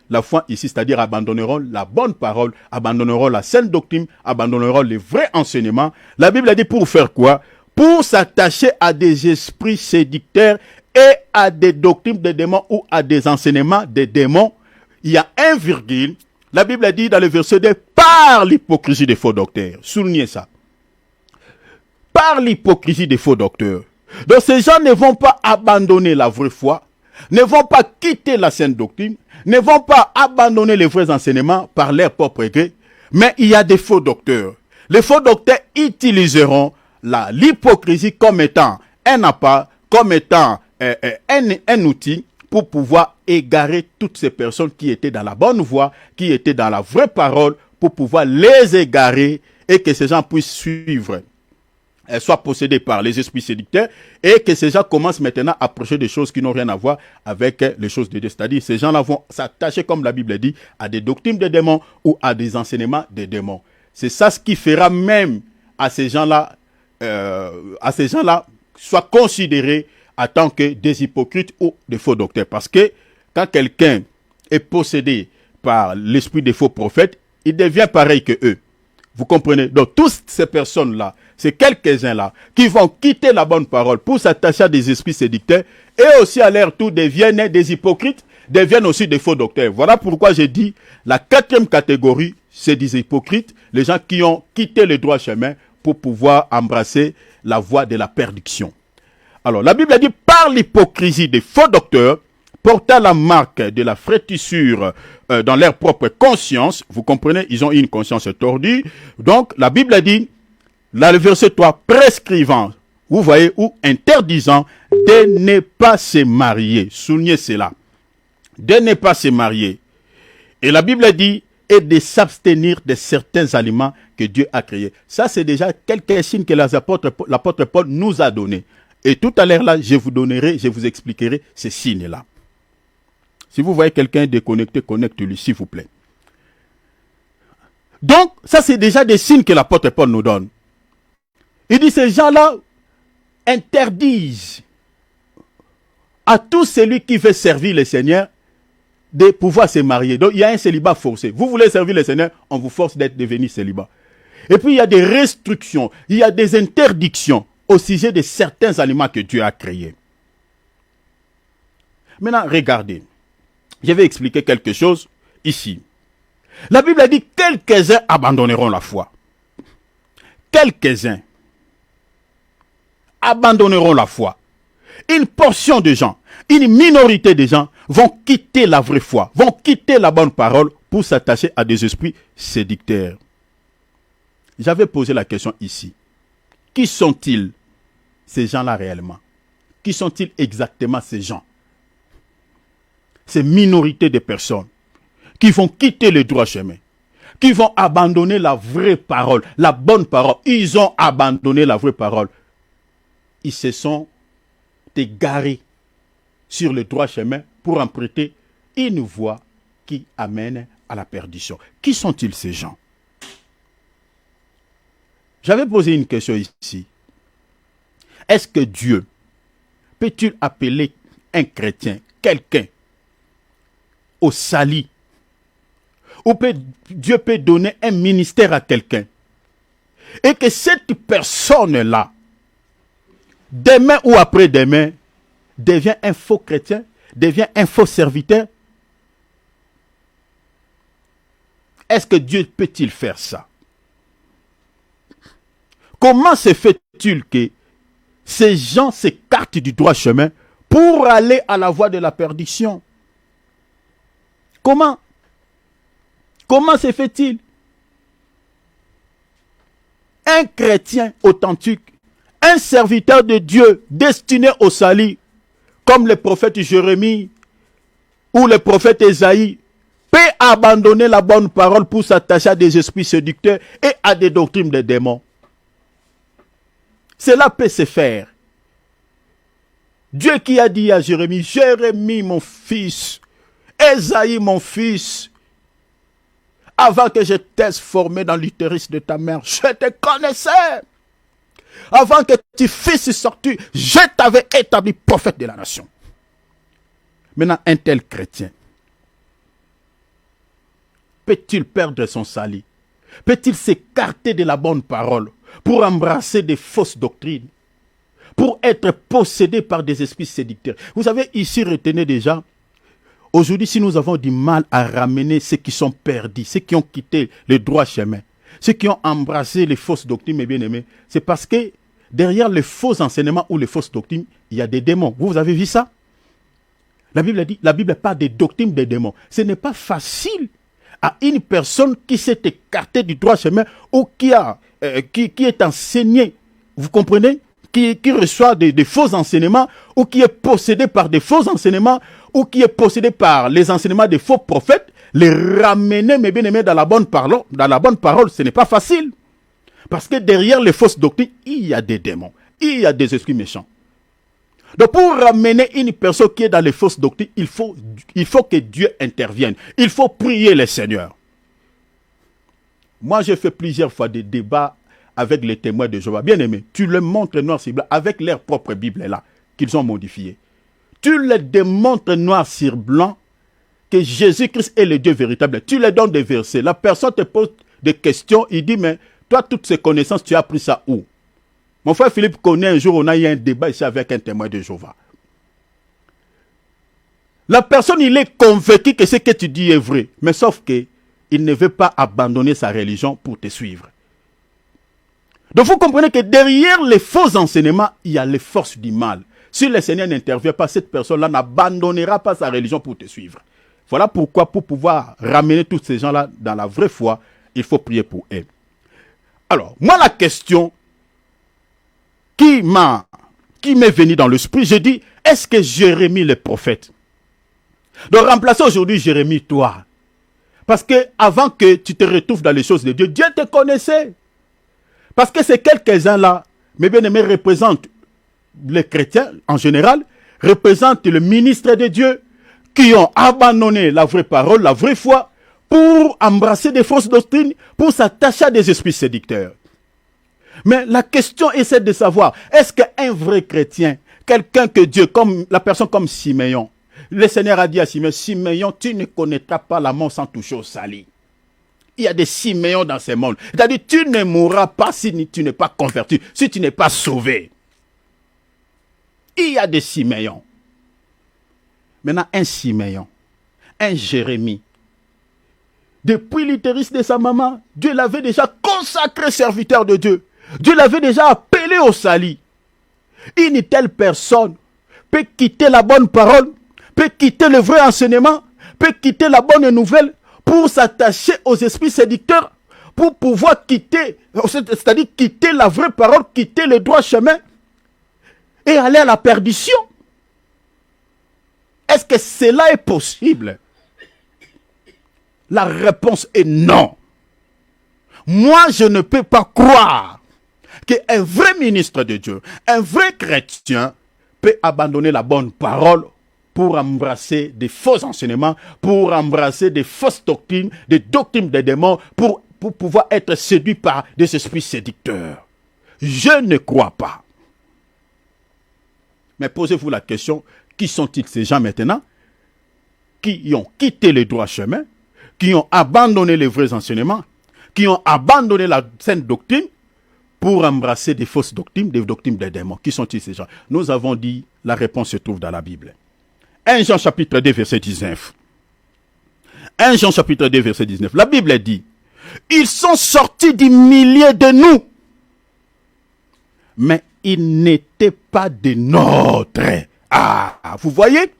ici, c'est-à-dire abandonneront la bonne parole, abandonneront la sainte doctrine, abandonneront les vrais enseignements. La Bible a dit pour faire quoi? Pour s'attacher à des esprits séducteurs et à des doctrines des démons ou à des enseignements des démons. Il y a un virgule. La Bible a dit dans le verset 2, par l'hypocrisie des faux docteurs. Soulignez ça. Par l'hypocrisie des faux docteurs. Donc ces gens ne vont pas abandonner la vraie foi, ne vont pas quitter la sainte doctrine, ne vont pas abandonner les vrais enseignements par leur propre gré, mais il y a des faux docteurs. Les faux docteurs utiliseront l'hypocrisie comme étant un appât, comme étant un outil pour pouvoir égarer toutes ces personnes qui étaient dans la bonne voie, qui étaient dans la vraie parole, pour pouvoir les égarer et que ces gens puissent suivre soient possédés par les esprits séducteurs et que ces gens commencent maintenant à approcher des choses qui n'ont rien à voir avec les choses de Dieu. C'est-à-dire, ces gens-là vont s'attacher, comme la Bible dit, à des doctrines des démons ou à des enseignements des démons. C'est ça ce qui fera même à ces gens-là, soient considérés en tant que des hypocrites ou des faux docteurs. Parce que quand quelqu'un est possédé par l'esprit des faux prophètes, il devient pareil que eux. Vous comprenez? Donc, toutes ces personnes-là, ces quelques-uns-là, qui vont quitter la bonne parole pour s'attacher à des esprits séducteurs, et aussi à leur tour deviennent des hypocrites, deviennent aussi des faux docteurs. Voilà pourquoi j'ai dit, la quatrième catégorie, c'est des hypocrites, les gens qui ont quitté le droit chemin pour pouvoir embrasser la voie de la perdition. Alors, la Bible a dit, par l'hypocrisie des faux docteurs, portant la marque de la frétissure dans leur propre conscience. Vous comprenez, ils ont une conscience tordue. Donc, la Bible a dit, là, le verset 3, prescrivant, vous voyez, ou interdisant de ne pas se marier. Soulignez cela. De ne pas se marier. Et la Bible a dit, et de s'abstenir de certains aliments que Dieu a créés. Ça, c'est déjà quelques signes que l'apôtre Paul nous a donnés. Et tout à l'heure, là, je vous expliquerai ces signes-là. Si vous voyez quelqu'un déconnecté, connectez-lui, s'il vous plaît. Donc, ça, c'est déjà des signes que l'apôtre Paul nous donne. Il dit, ces gens-là interdisent à tout celui qui veut servir le Seigneur de pouvoir se marier. Donc, il y a un célibat forcé. Vous voulez servir le Seigneur, on vous force d'être devenu célibat. Et puis, il y a des restrictions, il y a des interdictions au sujet de certains aliments que Dieu a créés. Maintenant, regardez. Je vais expliquer quelque chose ici. La Bible a dit, quelques-uns abandonneront la foi. Quelques-uns abandonneront la foi. Une portion de gens, une minorité de gens vont quitter la vraie foi, vont quitter la bonne parole pour s'attacher à des esprits séducteurs. J'avais posé la question ici. Qui sont-ils, ces gens-là réellement? Qui sont-ils exactement, ces gens? Ces minorités de personnes qui vont quitter le droit chemin, qui vont abandonner la vraie parole, la bonne parole. Ils ont abandonné la vraie parole. Ils se sont égarés sur le droit chemin pour emprunter une voie qui amène à la perdition. Qui sont-ils, ces gens? J'avais posé une question ici. Est-ce que Dieu peut-il appeler un chrétien, quelqu'un, au salut? Ou Dieu peut donner un ministère à quelqu'un et que cette personne-là, demain ou après-demain, devient un faux chrétien, devient un faux serviteur? Est-ce que Dieu peut-il faire ça? Comment se fait-il que ces gens s'écartent du droit chemin pour aller à la voie de la perdition? Comment? Comment se fait-il? Un chrétien authentique, un serviteur de Dieu destiné au salut, comme le prophète Jérémie ou le prophète Ésaïe, peut abandonner la bonne parole pour s'attacher à des esprits séducteurs et à des doctrines des démons. Cela peut se faire. Dieu qui a dit à Jérémie, Jérémie mon fils, Ésaïe mon fils, avant que je t'aie formé dans l'utérus de ta mère, je te connaissais. Avant que tu fusses sorti, je t'avais établi prophète de la nation. Maintenant, un tel chrétien, peut-il perdre son salut? Peut-il s'écarter de la bonne parole pour embrasser des fausses doctrines, pour être possédé par des esprits séducteurs? Vous savez, ici, retenez déjà, aujourd'hui, si nous avons du mal à ramener ceux qui sont perdus, ceux qui ont quitté le droit chemin, ceux qui ont embrassé les fausses doctrines, mes bien-aimés, c'est parce que derrière les faux enseignements ou les fausses doctrines, il y a des démons. Vous avez vu ça? La Bible a dit, la Bible parle des doctrines des démons. Ce n'est pas facile à une personne qui s'est écartée du droit chemin ou qui est enseignée, vous comprenez, qui reçoit des faux enseignements ou qui est possédé par des faux enseignements ou qui est possédé par les enseignements des faux prophètes, les ramener, mes bien-aimés, dans la bonne parole, ce n'est pas facile. Parce que derrière les fausses doctrines, il y a des démons, il y a des esprits méchants. Donc pour ramener une personne qui est dans les fausses doctrines, il faut que Dieu intervienne. Il faut prier le Seigneur. Moi, j'ai fait plusieurs fois des débats avec les témoins de Jéhovah. Bien aimé, tu le montres noir sur blanc avec leur propre Bible là, qu'ils ont modifié. Tu le démontres noir sur blanc que Jésus-Christ est le Dieu véritable. Tu leur donnes des versets. La personne te pose des questions. Il dit, mais toi, toutes ces connaissances, tu as appris ça où? Mon frère Philippe connaît un jour, on a eu un débat ici avec un témoin de Jéhovah. La personne, il est convaincu que ce que tu dis est vrai. Mais sauf que il ne veut pas abandonner sa religion pour te suivre. Donc vous comprenez que derrière les faux enseignements, il y a les forces du mal. Si le Seigneur n'intervient pas, cette personne-là n'abandonnera pas sa religion pour te suivre. Voilà pourquoi, pour pouvoir ramener tous ces gens-là dans la vraie foi, il faut prier pour eux. Alors, moi, la question qui m'est venue dans l'esprit, j'ai dit, est-ce que Jérémie le prophète? Donc, remplacer aujourd'hui Jérémie, toi. Parce que avant que tu te retrouves dans les choses de Dieu, Dieu te connaissait. Parce que ces quelques-uns-là, mes bien-aimés, représentent les chrétiens en général, représentent le ministre de Dieu, qui ont abandonné la vraie parole, la vraie foi, pour embrasser des fausses doctrines, pour s'attacher à des esprits séducteurs. Mais la question est celle de savoir, est-ce qu'un vrai chrétien, quelqu'un que Dieu, comme la personne comme Siméon, le Seigneur a dit à Siméon, Siméon, tu ne connaîtras pas la mort sans toucher au sali. Il y a des Siméons dans ce monde. C'est-à-dire, tu ne mourras pas si tu n'es pas converti, si tu n'es pas sauvé. Il y a des Siméons. Maintenant, un Siméon, un Jérémie, depuis l'utérus de sa maman, Dieu l'avait déjà consacré serviteur de Dieu. Dieu l'avait déjà appelé au salut. Une telle personne peut quitter la bonne parole, peut quitter le vrai enseignement, peut quitter la bonne nouvelle pour s'attacher aux esprits séducteurs, pour pouvoir quitter, c'est-à-dire quitter la vraie parole, quitter le droit chemin et aller à la perdition. Est-ce que cela est possible? La réponse est non. Moi, je ne peux pas croire qu'un vrai ministre de Dieu, un vrai chrétien, peut abandonner la bonne parole pour embrasser des faux enseignements, pour embrasser des fausses doctrines, des doctrines des démons, pour pouvoir être séduit par des esprits séducteurs. Je ne crois pas. Mais posez-vous la question, qui sont-ils ces gens maintenant qui ont quitté le droit chemin, qui ont abandonné les vrais enseignements, qui ont abandonné la saine doctrine pour embrasser des fausses doctrines, des doctrines des démons? Qui sont-ils ces gens? Nous avons dit, la réponse se trouve dans la Bible. 1 Jean chapitre 2 verset 19. 1 Jean chapitre 2 verset 19. La Bible dit, ils sont sortis du milieu de nous, mais ils n'étaient pas des nôtres. Ah, vous voyez?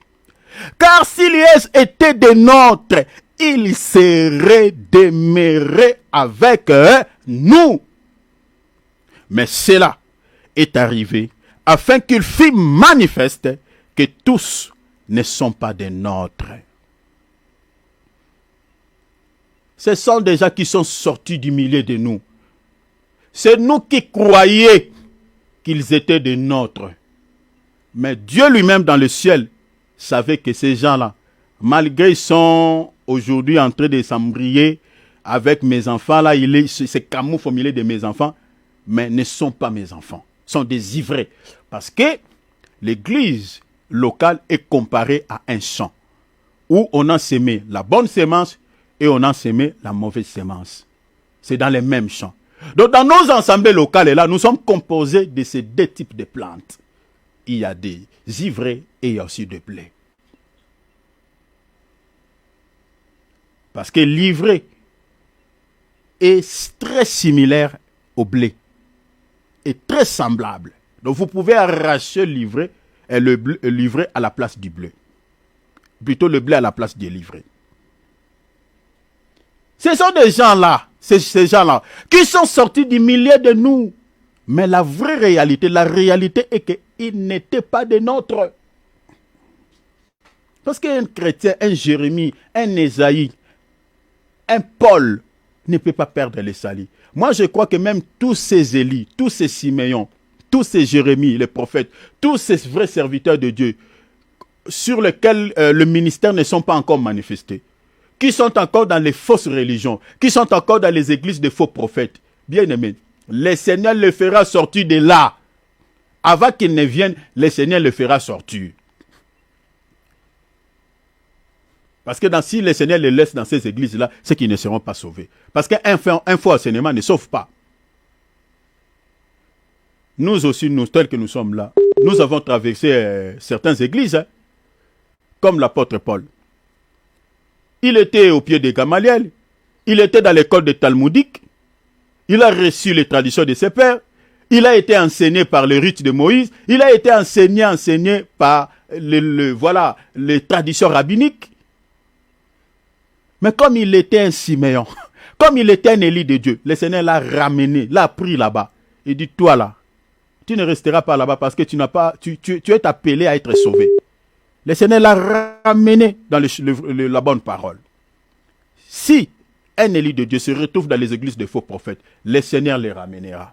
Car s'ils étaient des nôtres, ils seraient demeurés avec nous. Mais cela est arrivé afin qu'il fût manifeste que tous ne sont pas des nôtres. Ce sont des gens qui sont sortis du milieu de nous. C'est nous qui croyions qu'ils étaient des nôtres. Mais Dieu lui-même dans le ciel savait que ces gens-là, malgré qu'ils sont aujourd'hui en train de s'embrouiller avec mes enfants, là, se camoufle au milieu de mes enfants, mais ne sont pas mes enfants, sont des ivrés. Parce que l'église locale est comparée à un champ où on a semé la bonne sémence et on a semé la mauvaise sémence. C'est dans les mêmes champs. Donc dans nos assemblées locales, là, nous sommes composés de ces deux types de plantes. Il y a des ivrés et il y a aussi des blés. Parce que l'ivraie est très similaire au blé. Est très semblable. Donc vous pouvez arracher l'ivraie et l'ivraie à la place du blé. Plutôt le blé à la place du livret. Ce sont des gens-là, ces gens-là, qui sont sortis du milieu de nous. Mais la vraie réalité, la réalité est qu'ils n'étaient pas des nôtres. Parce qu'un chrétien, un Jérémie, un Ésaïe, un Paul ne peut pas perdre les salis. Moi, je crois que même tous ces Élie, tous ces Siméon, tous ces Jérémie, les prophètes, tous ces vrais serviteurs de Dieu, sur lesquels le ministère ne sont pas encore manifestés, qui sont encore dans les fausses religions, qui sont encore dans les églises de faux prophètes, bien aimés, le Seigneur le fera sortir de là. Avant qu'il ne vienne, le Seigneur le fera sortir. Parce que si le Seigneur les laisse dans ces églises-là, c'est qu'ils ne seront pas sauvés. Parce qu'un faux enseignement ne sauve pas. Nous aussi, nous, tels que nous sommes là, nous avons traversé certaines églises, hein, comme l'apôtre Paul. Il était au pied de Gamaliel, il était dans l'école de Talmudique, il a reçu les traditions de ses pères, il a été enseigné par le rite de Moïse, il a été enseigné par les traditions rabbiniques. Mais comme il était un Siméon, comme il était un Élie de Dieu, le Seigneur l'a ramené, l'a pris là-bas. Il dit, toi là, tu ne resteras pas là-bas parce que tu es appelé à être sauvé. Le Seigneur l'a ramené dans la bonne parole. Si un Élie de Dieu se retrouve dans les églises de faux prophètes, le Seigneur les ramènera.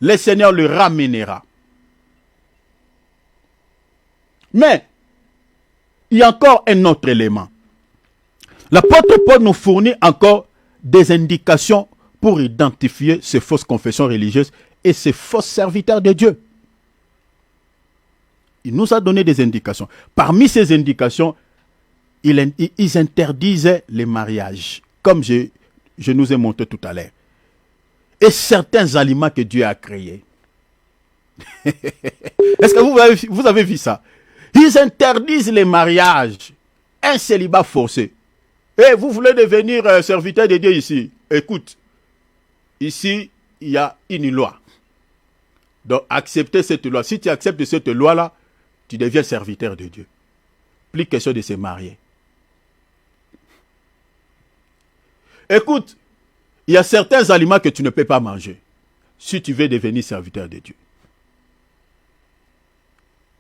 Le Seigneur le ramènera. Mais, il y a encore un autre élément. L'apôtre Paul nous fournit encore des indications pour identifier ces fausses confessions religieuses et ces faux serviteurs de Dieu. Il nous a donné des indications. Parmi ces indications, ils interdisaient les mariages, comme je nous ai montré tout à l'heure. Et certains aliments que Dieu a créés. Est-ce que vous avez vu ça? Ils interdisent les mariages, un célibat forcé. Et vous voulez devenir serviteur de Dieu ici? Écoute, ici, il y a une loi. Donc, acceptez cette loi. Si tu acceptes cette loi-là, tu deviens serviteur de Dieu. Plus question de se marier. Écoute, il y a certains aliments que tu ne peux pas manger si tu veux devenir serviteur de Dieu.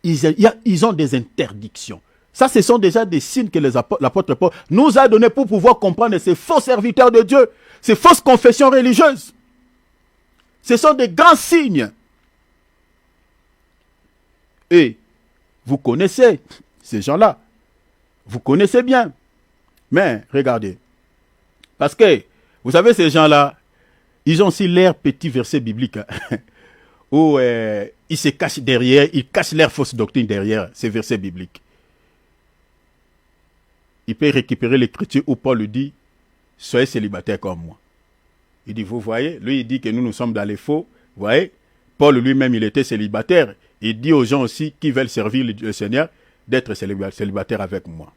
Ils ont des interdictions. Ça, ce sont déjà des signes que l'apôtre Paul nous a donnés pour pouvoir comprendre ces faux serviteurs de Dieu, ces fausses confessions religieuses. Ce sont des grands signes. Et vous connaissez ces gens-là. Vous connaissez bien. Mais regardez. Parce que, vous savez, ces gens-là, ils ont aussi leur petit verset biblique. Où ils se cachent derrière, ils cachent leur fausse doctrine derrière ces versets bibliques. Il peut récupérer l'écriture où Paul dit, soyez célibataires comme moi. Il dit, vous voyez, lui il dit que nous sommes dans les faux. Vous voyez, Paul lui-même il était célibataire. Il dit aux gens aussi qui veulent servir le Seigneur d'être célibataires avec moi.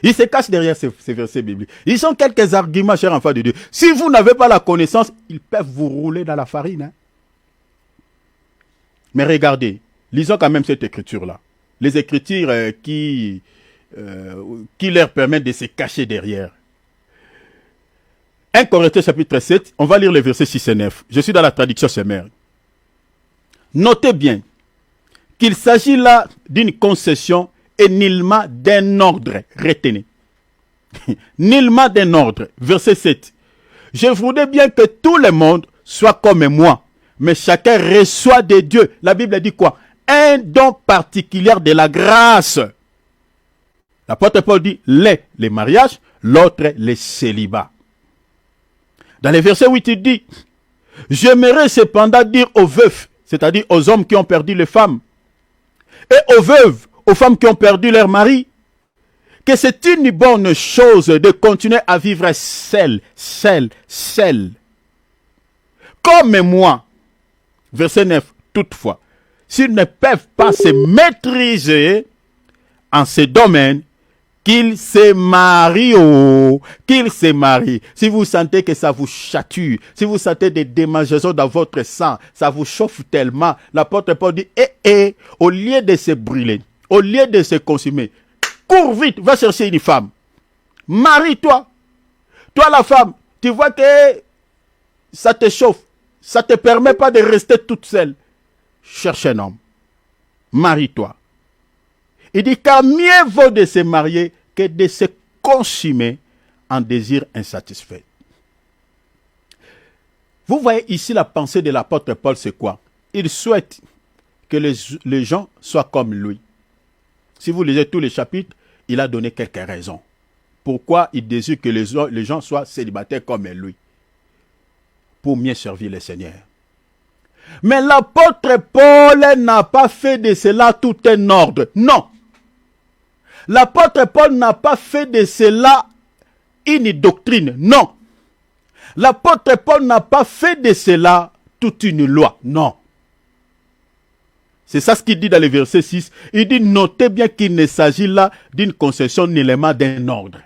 Il se cache derrière ces versets bibliques. Ils sont quelques arguments, chers enfants de Dieu. Si vous n'avez pas la connaissance, ils peuvent vous rouler dans la farine. Hein? Mais regardez, lisons quand même cette écriture-là. Les écritures qui leur permettent de se cacher derrière. 1 Corinthiens chapitre 7, on va lire les versets 6 et 9. Je suis dans la traduction Semeur. Notez bien qu'il s'agit là d'une concession et nullement d'un ordre. Retenez. Nullement d'un ordre. Verset 7. Je voudrais bien que tout le monde soit comme moi, mais chacun reçoit de Dieu. La Bible dit quoi? Un don particulier de la grâce. L'apôtre Paul dit les mariages, l'autre les célibats. Dans les versets 8, il dit, j'aimerais cependant dire aux veufs, c'est-à-dire aux hommes qui ont perdu les femmes, et aux veuves, aux femmes qui ont perdu leur mari, que c'est une bonne chose de continuer à vivre seul. Comme moi. Verset 9, toutefois, s'ils ne peuvent pas se maîtriser en ce domaine, qu'ils se marient, qu'ils se marient. Si vous sentez que ça vous chatue, si vous sentez des démangeaisons dans votre sang, ça vous chauffe tellement, l'apôtre Paul dit, au lieu de se brûler, au lieu de se consumer, cours vite, va chercher une femme. Marie-toi. Toi la femme, tu vois que ça te chauffe, ça ne te permet pas de rester toute seule. Cherche un homme. Marie-toi. Il dit car mieux vaut de se marier que de se consumer en désir insatisfait. Vous voyez ici la pensée de l'apôtre Paul, c'est quoi? Il souhaite que les gens soient comme lui. Si vous lisez tous les chapitres, il a donné quelques raisons. Pourquoi il désire que les gens soient célibataires comme lui? Pour mieux servir le Seigneur. Mais l'apôtre Paul n'a pas fait de cela tout un ordre. Non. L'apôtre Paul n'a pas fait de cela une doctrine. Non. L'apôtre Paul n'a pas fait de cela toute une loi. Non. C'est ça ce qu'il dit dans le verset 6. Il dit, notez bien qu'il ne s'agit là d'une concession ni l'élément d'un ordre.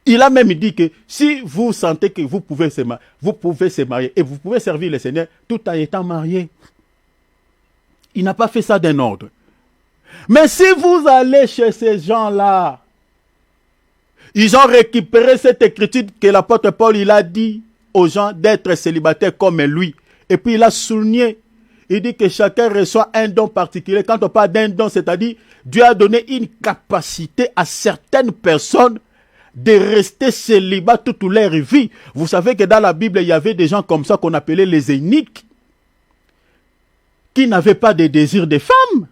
Il a même dit que si vous sentez que vous pouvez se marier et vous pouvez servir le Seigneur tout en étant marié. Il n'a pas fait ça d'un ordre. Mais si vous allez chez ces gens-là, ils ont récupéré cette écriture que l'apôtre Paul il a dit aux gens d'être célibataires comme lui. Et puis il a souligné, il dit que chacun reçoit un don particulier. Quand on parle d'un don, c'est-à-dire Dieu a donné une capacité à certaines personnes de rester célibat toute leur vie. Vous savez que dans la Bible, il y avait des gens comme ça qu'on appelait les eunuques, qui n'avaient pas de désir de femmes.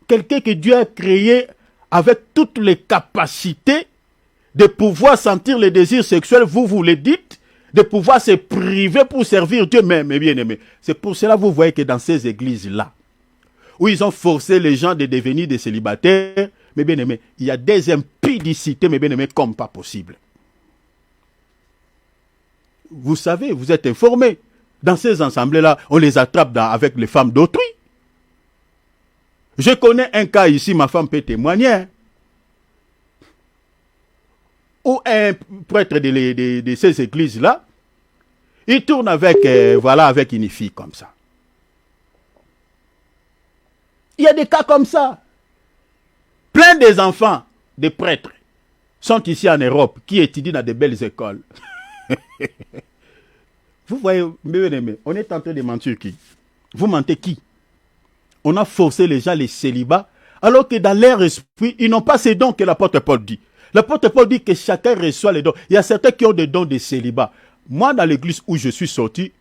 Quelqu'un que Dieu a créé avec toutes les capacités de pouvoir sentir les désirs sexuels, vous le dites, de pouvoir se priver pour servir Dieu. Mais bien aimé, c'est pour cela que vous voyez que dans ces églises-là, où ils ont forcé les gens de devenir des célibataires, mais bien aimé, il y a des impudicités, mais bien aimé, comme pas possible. Vous savez, vous êtes informés. Dans ces assemblées-là, on les attrape avec les femmes d'autrui. Je connais un cas ici, ma femme peut témoigner, hein, où un prêtre de ces églises-là, il tourne avec, avec une fille comme ça. Il y a des cas comme ça. Plein des enfants des prêtres sont ici en Europe, qui étudient dans de belles écoles. Vous voyez, mes bien-aimés, on est en train de mentir qui? Vous mentez qui? On a forcé les gens les célibats, alors que dans leur esprit, ils n'ont pas ces dons que l'apôtre Paul dit. L'apôtre Paul dit que chacun reçoit les dons. Il y a certains qui ont des dons de célibat. Moi, dans l'église où je suis sorti,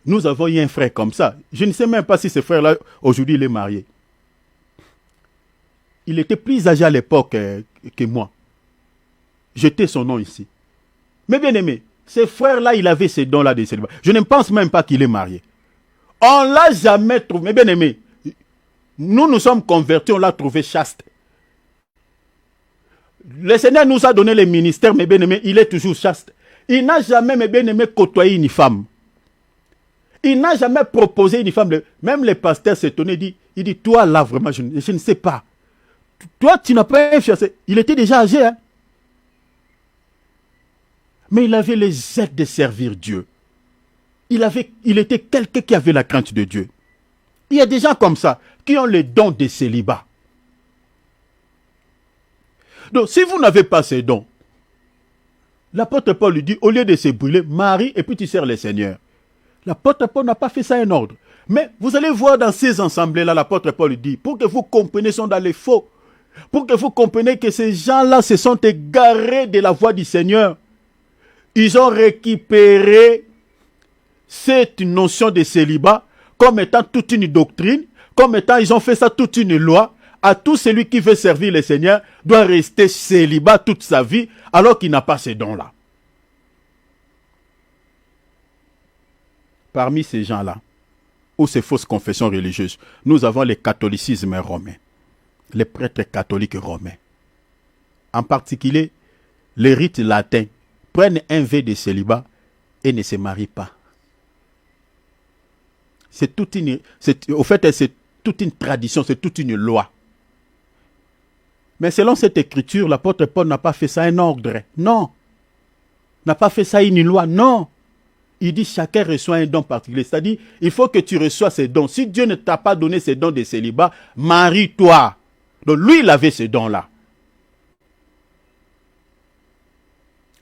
nous avons eu un frère comme ça. Je ne sais même pas si ce frère-là, aujourd'hui, il est marié. Il était plus âgé à l'époque que moi. Jetez son nom ici. Mais bien aimé, ce frère-là, il avait ces dons-là de célibat. Je ne pense même pas qu'il est marié. On ne l'a jamais trouvé. Mais bien aimé, nous sommes convertis, on l'a trouvé chaste. Le Seigneur nous a donné le ministère, mais bien aimé, il est toujours chaste. Il n'a jamais, mais bien aimé, côtoyé une femme. Il n'a jamais proposé une femme. Même les pasteurs s'étonnaient, il dit, toi là, vraiment, je ne sais pas. Toi, tu n'as pas un fiancé. Il était déjà âgé, hein. Mais il avait les aides de servir Dieu. Il était quelqu'un qui avait la crainte de Dieu. Il y a des gens comme ça, qui ont les dons de célibat. Donc, si vous n'avez pas ces dons, l'apôtre Paul lui dit, au lieu de se brûler, marie et puis tu sers le Seigneur. L'apôtre Paul n'a pas fait ça un ordre. Mais vous allez voir dans ces assemblées-là, l'apôtre Paul lui dit, pour que vous compreniez, sont dans les faux. Pour que vous compreniez que ces gens-là se sont égarés de la voie du Seigneur. Ils ont récupéré cette notion de célibat comme étant toute une doctrine, comme étant, ils ont fait ça toute une loi. À tout celui qui veut servir le Seigneur doit rester célibat toute sa vie, alors qu'il n'a pas ces dons-là. Parmi ces gens-là, ou ces fausses confessions religieuses, nous avons le catholicisme romain, les prêtres catholiques romains. En particulier, les rites latins prennent un vœu de célibat et ne se marient pas. C'est toute une tradition, c'est toute une loi. Mais selon cette écriture, l'apôtre Paul n'a pas fait ça un ordre. Non. N'a pas fait ça une loi. Non. Il dit chacun reçoit un don particulier. C'est-à-dire, il faut que tu reçois ces dons. Si Dieu ne t'a pas donné ces dons de célibat, marie-toi. Donc lui, il avait ces dons-là.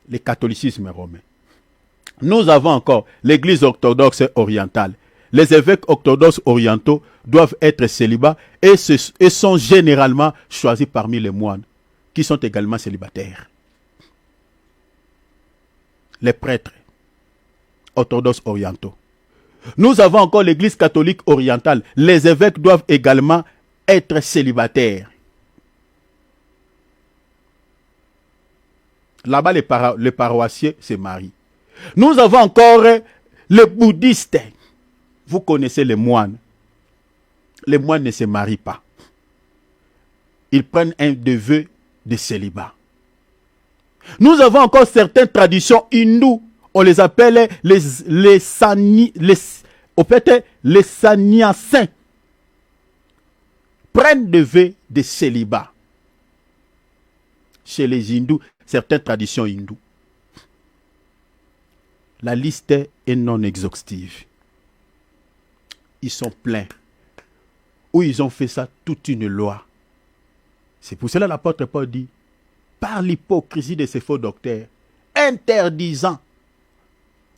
Le catholicisme romain. Nous avons encore l'église orthodoxe orientale. Les évêques orthodoxes orientaux doivent être célibats et sont généralement choisis parmi les moines, qui sont également célibataires. les prêtres orthodoxes orientaux. Nous avons encore l'église catholique orientale. Les évêques doivent également être célibataires. Là-bas, les paroissiens se marient. Nous avons encore les bouddhistes. Vous connaissez les moines. Les moines ne se marient pas. Ils prennent un vœu de célibat. Nous avons encore certaines traditions hindoues. On les appelle les sannyasins. Prennent des vœux de célibat. Chez les hindous, certaines traditions hindoues. La liste est non exhaustive. Ils sont pleins. Où ils ont fait ça toute une loi. C'est pour cela que l'apôtre Paul dit, par l'hypocrisie de ces faux docteurs, interdisant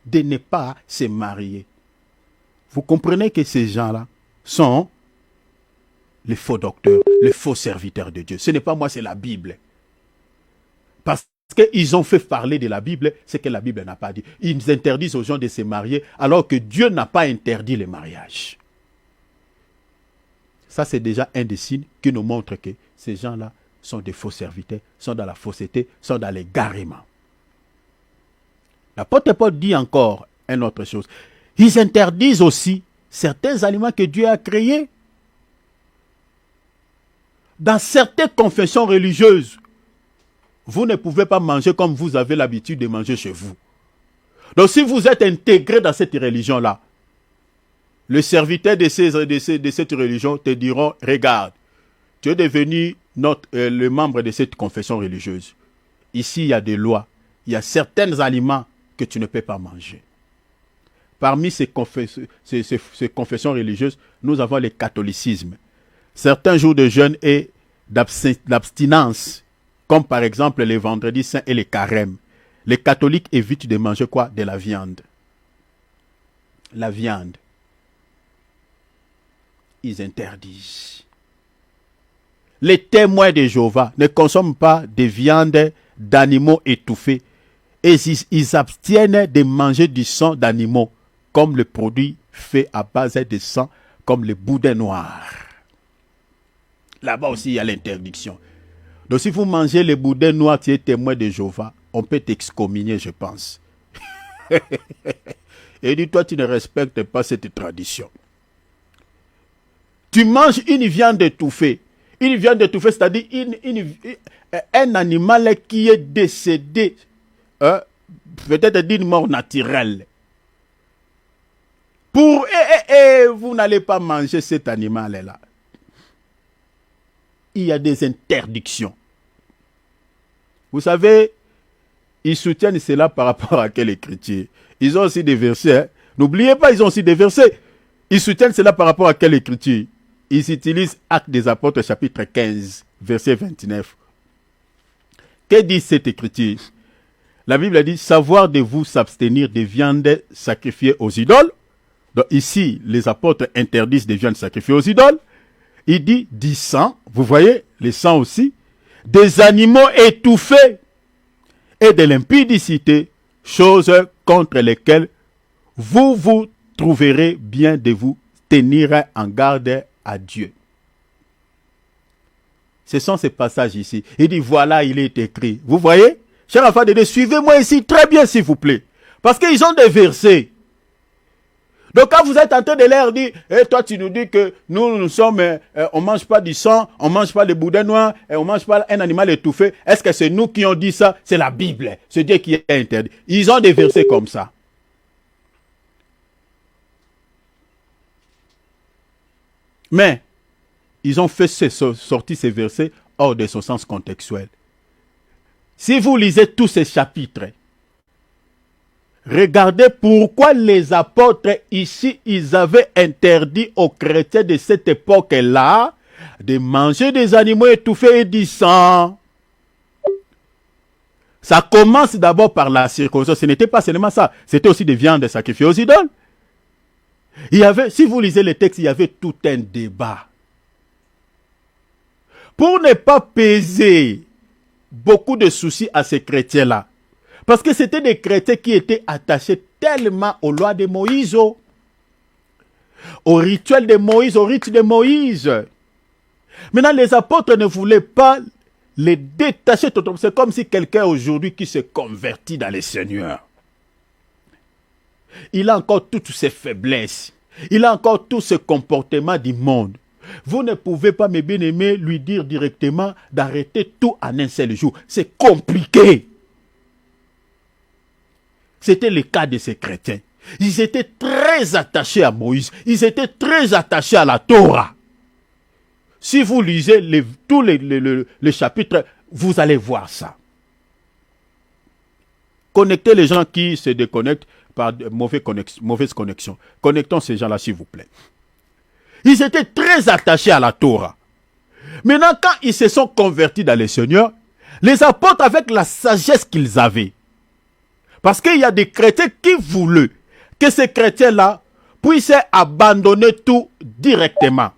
de ne pas se marier. Vous comprenez que ces gens-là sont les faux docteurs, les faux serviteurs de Dieu. Ce n'est pas moi, c'est la Bible. Parce qu'ils ont fait parler de la Bible, ce que la Bible n'a pas dit. Ils interdisent aux gens de se marier alors que Dieu n'a pas interdit le mariage. Ça, c'est déjà un des signes qui nous montre que ces gens-là sont des faux serviteurs, sont dans la fausseté, sont dans l'égarement. L'apôtre Paul dit encore une autre chose. Ils interdisent aussi certains aliments que Dieu a créés. Dans certaines confessions religieuses, vous ne pouvez pas manger comme vous avez l'habitude de manger chez vous. Donc si vous êtes intégré dans cette religion-là, le serviteur de cette religion te diront, regarde, tu es devenu le membre de cette confession religieuse. Ici, il y a des lois. Il y a certains aliments que tu ne peux pas manger. Parmi ces confessions religieuses, nous avons le catholicisme. Certains jours de jeûne et d'abstinence, comme par exemple les vendredis saints et les carêmes. Les catholiques évitent de manger quoi? De la viande. La viande. Ils interdisent. Les témoins de Jéhovah ne consomment pas de viande d'animaux étouffés et ils abstiennent de manger du sang d'animaux comme le produit fait à base de sang, comme le boudin noir. Là-bas aussi, il y a l'interdiction. Donc si vous mangez le boudin noir, tu es témoin de Jéhovah, on peut t'excommunier, je pense. Et dis-toi, tu ne respectes pas cette tradition. Tu manges une viande étouffée. Une viande étouffée, c'est-à-dire un animal qui est décédé, peut-être d'une mort naturelle. Vous n'allez pas manger cet animal-là. Il y a des interdictions. Vous savez, ils soutiennent cela par rapport à quelle écriture? Ils ont aussi des versets. Hein? N'oubliez pas, ils ont aussi des versets. Ils soutiennent cela par rapport à quelle écriture? Ils utilisent Actes des Apôtres, chapitre 15, verset 29. Que dit cette écriture? La Bible dit, savoir de vous s'abstenir des viandes sacrifiées aux idoles. Donc ici, les apôtres interdisent des viandes sacrifiées aux idoles. Il dit, du sang, vous voyez, les sangs aussi, des animaux étouffés et de l'impudicité, choses contre lesquelles vous vous trouverez bien de vous tenir en garde à Dieu. Ce sont ces passages ici. Il dit, voilà, il est écrit. Vous voyez? Chers enfants de Dieu, suivez-moi ici très bien, s'il vous plaît. Parce qu'ils ont des versets. Donc quand vous êtes en train de leur dire, toi tu nous dis que nous sommes, on ne mange pas du sang, on ne mange pas le boudin noir, et on ne mange pas un animal étouffé. Est-ce que c'est nous qui ont dit ça? C'est la Bible. C'est Dieu qui est interdit. Ils ont des versets comme ça. Mais, ils ont fait sortir ces versets hors de son sens contextuel. Si vous lisez tous ces chapitres, regardez pourquoi les apôtres ici, ils avaient interdit aux chrétiens de cette époque-là de manger des animaux étouffés et du sang. Ça commence d'abord par la circoncision. Ce n'était pas seulement ça, c'était aussi des viandes sacrifiées aux idoles. Il y avait, si vous lisez les textes, il y avait tout un débat. Pour ne pas peser beaucoup de soucis à ces chrétiens-là, Parce que c'était des chrétiens qui étaient attachés tellement aux lois de Moïse, au rituel de Moïse, au rite de Moïse. Maintenant, les apôtres ne voulaient pas les détacher totalement. C'est comme si quelqu'un aujourd'hui qui se convertit dans le Seigneur, il a encore toutes ses faiblesses. Il a encore tout ce comportement du monde. Vous ne pouvez pas, mes bien-aimés, lui dire directement d'arrêter tout en un seul jour. C'est compliqué. C'était le cas de ces chrétiens. Ils étaient très attachés à Moïse. Ils étaient très attachés à la Torah. Si vous lisez tous les chapitres, vous allez voir ça. Connectez les gens qui se déconnectent par de mauvaise connexion. Connectons ces gens-là, s'il vous plaît. Ils étaient très attachés à la Torah. Maintenant, quand ils se sont convertis dans le Seigneur, les apôtres, avec la sagesse qu'ils avaient, parce qu'il y a des chrétiens qui voulaient que ces chrétiens-là puissent abandonner tout directement.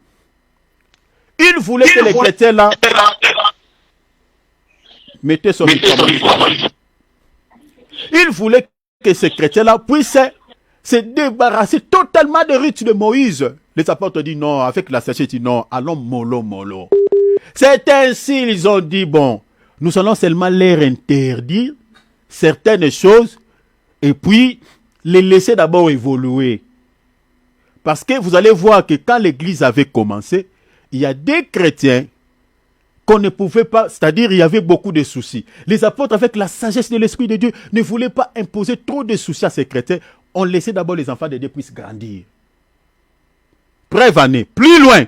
Ils voulaient que les chrétiens-là mettez son micro. Ils voulaient que ces chrétiens-là puissent se débarrasser totalement des rites de Moïse. Les apôtres disent non, avec la sagesse, disent non, allons mollo. C'est ainsi, ils ont dit, bon, nous allons seulement leur interdire certaines choses et puis les laisser d'abord évoluer. Parce que vous allez voir que quand l'église avait commencé, il y a des chrétiens qu'on ne pouvait pas, c'est-à-dire il y avait beaucoup de soucis. Les apôtres, avec la sagesse de l'Esprit de Dieu, ne voulaient pas imposer trop de soucis à ces chrétiens. On laissait d'abord les enfants de Dieu puissent grandir. Preuve année, plus loin,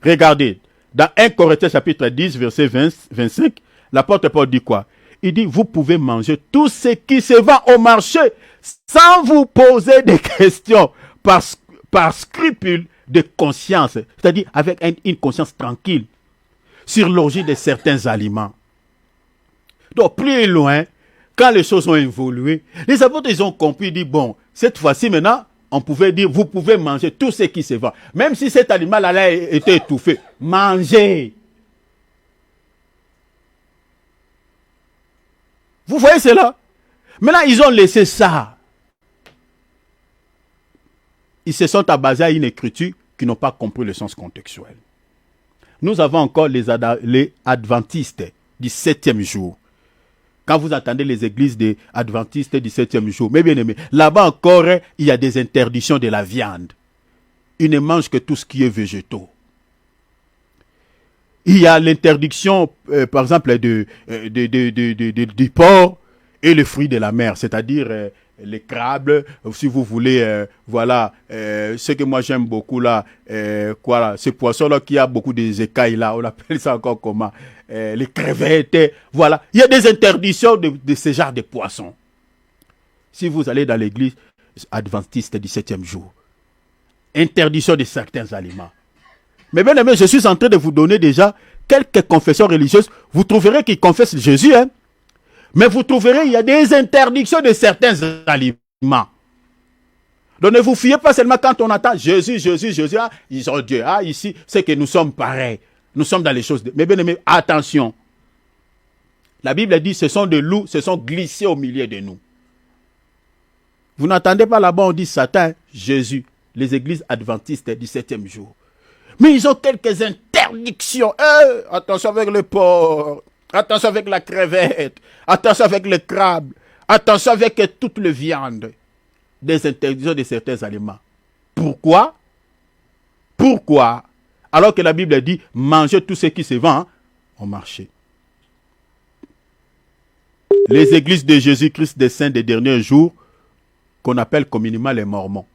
regardez, dans 1 Corinthiens chapitre 10, verset 25, l'apôtre Paul dit quoi? Il dit, vous pouvez manger tout ce qui se vend au marché sans vous poser des questions par scrupule de conscience, c'est-à-dire avec une conscience tranquille sur l'origine de certains aliments. Donc, plus loin, quand les choses ont évolué, les apôtres, ils ont compris, ils disent, bon, cette fois-ci maintenant, on pouvait dire, vous pouvez manger tout ce qui se vend. Même si cet animal-là a été étouffé, mangez. Vous voyez cela? Maintenant, ils ont laissé ça. Ils se sont abasés à une écriture qui n'ont pas compris le sens contextuel. Nous avons encore les adventistes du 7e jour. Quand vous entendez les églises des adventistes du 7e jour, mes bien-aimés, là-bas encore, il y a des interdictions de la viande. Ils ne mangent que tout ce qui est végétaux. Il y a l'interdiction, par exemple, du porc et les fruits de la mer, c'est-à-dire les crabes, si vous voulez, voilà, ce que moi j'aime beaucoup là, ce poisson-là qui a beaucoup des écailles là, on appelle ça encore comment, les crevettes, voilà. Il y a des interdictions de ce genre de poissons. Si vous allez dans l'église adventiste du 7e jour, interdiction de certains aliments. Mais bien aimé, je suis en train de vous donner déjà quelques confessions religieuses. Vous trouverez qu'ils confessent Jésus, hein. Mais vous trouverez, il y a des interdictions de certains aliments. Donc ne vous fiez pas seulement quand on entend Jésus, ah, ils ont Dieu. Ah, ici, c'est que nous sommes pareils. Nous sommes dans les choses. Mais bien aimé, attention. La Bible dit, ce sont des loups, se sont glissés au milieu de nous. Vous n'entendez pas là-bas, on dit Satan, Jésus, les églises adventistes du 7e jour. Mais ils ont quelques interdictions. Attention avec le porc. Attention avec la crevette. Attention avec le crabe. Attention avec toute la viande. Des interdictions de certains aliments. Pourquoi? Pourquoi? Alors que la Bible dit, mangez tout ce qui se vend au marché. Les églises de Jésus-Christ des saints des derniers jours, qu'on appelle communément les Mormons.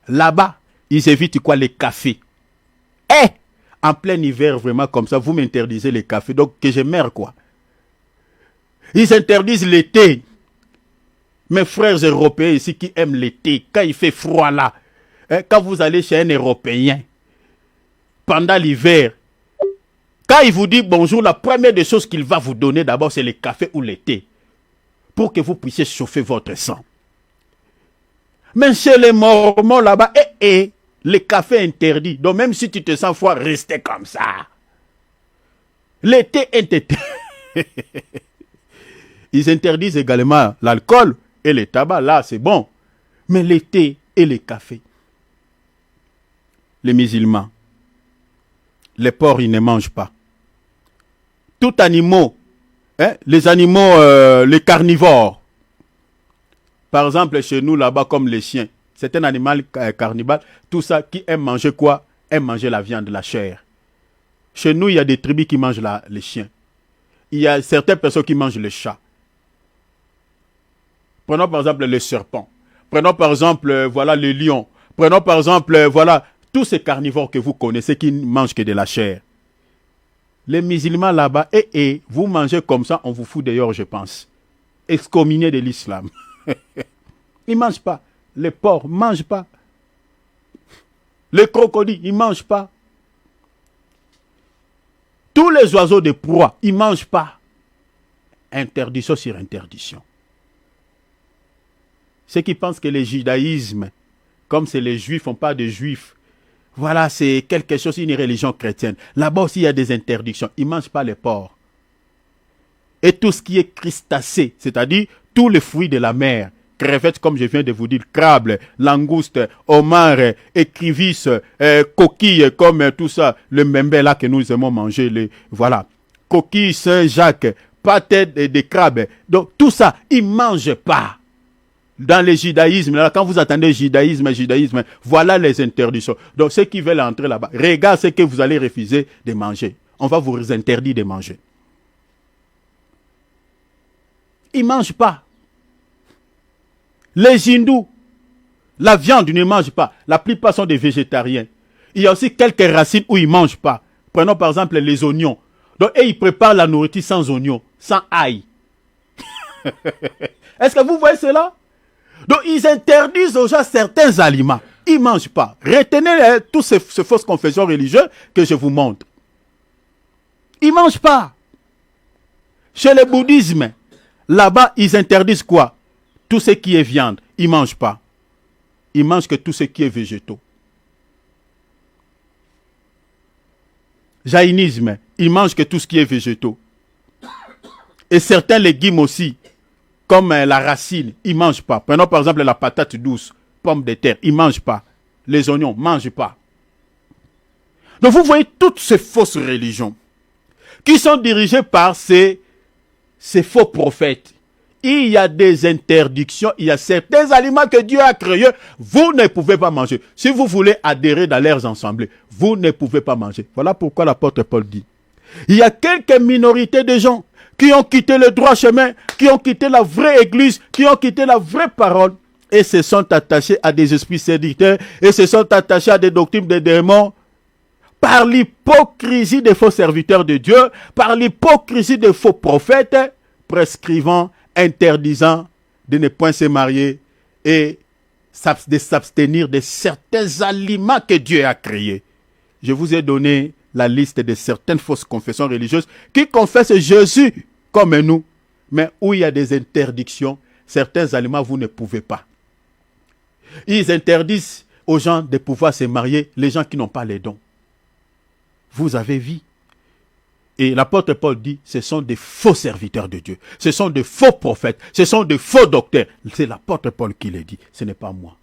Là-bas, ils évitent quoi? Les cafés. En plein hiver, vraiment comme ça, vous m'interdisez les cafés, donc que je meurs quoi. Ils interdisent le thé. Mes frères européens ici qui aiment le thé, quand il fait froid là, quand vous allez chez un Européen, pendant l'hiver, quand il vous dit bonjour, la première des choses qu'il va vous donner d'abord, c'est le café ou le thé, pour que vous puissiez chauffer votre sang. Mais chez les Mormons là-bas, le café interdit. Donc même si tu te sens froid, restez comme ça. Le thé interdit. Ils interdisent également l'alcool et le tabac. Là, c'est bon. Mais le thé et le café. Les musulmans, les porcs, ils ne mangent pas. Tout animaux, les animaux, les carnivores. Par exemple, chez nous, là-bas, comme les chiens. C'est un animal carnivore. Tout ça, qui aime manger quoi? Aime manger la viande, la chair. Chez nous, il y a des tribus qui mangent les chiens. Il y a certaines personnes qui mangent les chats. Prenons par exemple les serpents. Prenons par exemple, voilà, les lions. Prenons par exemple, voilà, tous ces carnivores que vous connaissez qui ne mangent que de la chair. Les musulmans là-bas, vous mangez comme ça, on vous fout dehors, je pense. Excommuniés de l'islam. Ils ne mangent pas. Les porcs ne mangent pas. Les crocodiles, ils ne mangent pas. Tous les oiseaux de proie, ils ne mangent pas. Interdiction sur interdiction. Ceux qui pensent que le judaïsme, comme c'est les juifs, font pas de juifs, voilà, c'est quelque chose, une religion chrétienne. Là-bas aussi, il y a des interdictions. Ils ne mangent pas les porcs. Et tout ce qui est crustacé, c'est-à-dire tous les fruits de la mer, crevettes, comme je viens de vous dire, crabes, langoustes, homards, écrivisses, coquilles, comme tout ça, le membe là que nous aimons manger, voilà, coquilles Saint-Jacques, pâte de crabes. Donc tout ça, ils ne mangent pas. Dans le judaïsme, là, quand vous attendez judaïsme, voilà les interdictions. Donc ceux qui veulent entrer là-bas, regardez ce que vous allez refuser de manger. On va vous interdire de manger. Ils ne mangent pas. Les hindous, la viande, ils ne mangent pas. La plupart sont des végétariens. Il y a aussi quelques racines où ils ne mangent pas. Prenons par exemple les oignons. Donc, ils préparent la nourriture sans oignons, sans ail. Est-ce que vous voyez cela? Donc, ils interdisent aux gens certains aliments. Ils ne mangent pas. Retenez tous ces fausses confessions religieuses que je vous montre. Ils ne mangent pas. Chez le bouddhisme, là-bas, ils interdisent quoi? Tout ce qui est viande, ils ne mangent pas. Ils mangent que tout ce qui est végétaux. Jaïnisme, ils mangent que tout ce qui est végétaux. Et certains légumes aussi, comme la racine, ils ne mangent pas. Prenons par exemple la patate douce, pomme de terre, ils ne mangent pas. Les oignons, ne mangent pas. Donc vous voyez toutes ces fausses religions qui sont dirigées par ces faux prophètes. Il y a des interdictions, il y a certains aliments que Dieu a créés, vous ne pouvez pas manger. Si vous voulez adhérer dans leurs assemblées, vous ne pouvez pas manger. Voilà pourquoi l'apôtre Paul dit, il y a quelques minorités de gens qui ont quitté le droit chemin, qui ont quitté la vraie église, qui ont quitté la vraie parole, et se sont attachés à des esprits séducteurs, et se sont attachés à des doctrines de démons, par l'hypocrisie des faux serviteurs de Dieu, par l'hypocrisie des faux prophètes, prescrivant, interdisant de ne point se marier et de s'abstenir de certains aliments que Dieu a créés. Je vous ai donné la liste de certaines fausses confessions religieuses qui confessent Jésus comme nous, mais où il y a des interdictions, certains aliments vous ne pouvez pas. Ils interdisent aux gens de pouvoir se marier, les gens qui n'ont pas les dons. Vous avez vu. Et l'apôtre Paul dit, ce sont des faux serviteurs de Dieu. Ce sont des faux prophètes. Ce sont des faux docteurs. C'est l'apôtre Paul qui le dit. Ce n'est pas moi.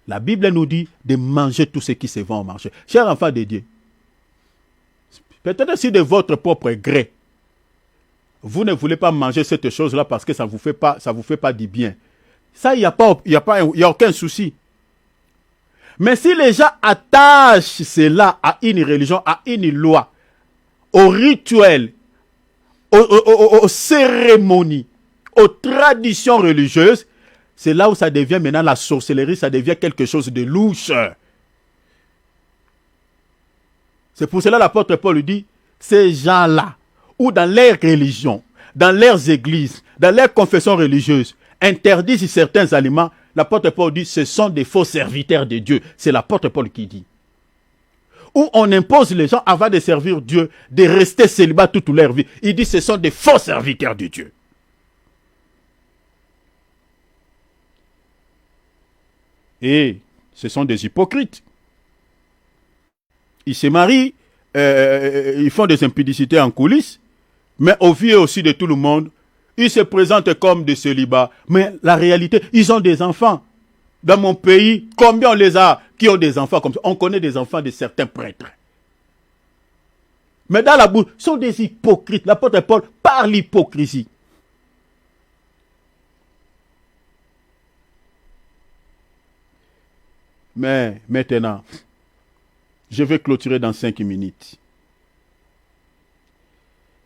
La Bible nous dit de manger tout ce qui se vend au marché. Chers enfants de Dieu, peut-être si de votre propre gré, vous ne voulez pas manger cette chose-là parce que ça vous fait pas du bien. Ça, il n'y a aucun souci. Mais si les gens attachent cela à une religion, à une loi, aux rituels, aux cérémonies, aux traditions religieuses, c'est là où ça devient maintenant la sorcellerie, ça devient quelque chose de louche. C'est pour cela que l'apôtre Paul dit, ces gens-là, ou dans leurs religions, dans leurs églises, dans leurs confessions religieuses, interdisent certains aliments, l'apôtre Paul dit, ce sont des faux serviteurs de Dieu. C'est l'apôtre Paul qui dit. Où on impose les gens avant de servir Dieu, de rester célibat toute leur vie. Il dit ce sont des faux serviteurs de Dieu. Et ce sont des hypocrites. Ils se marient, ils font des impudicités en coulisses, mais au vu aussi de tout le monde, Ils se présentent comme des célibats, mais la réalité, ils ont des enfants. Dans mon pays, combien on les a qui ont des enfants comme ça? On connaît des enfants de certains prêtres. Mais dans la bouche, ce sont des hypocrites. L'apôtre Paul parle l'hypocrisie. Mais maintenant, je vais clôturer dans 5 minutes.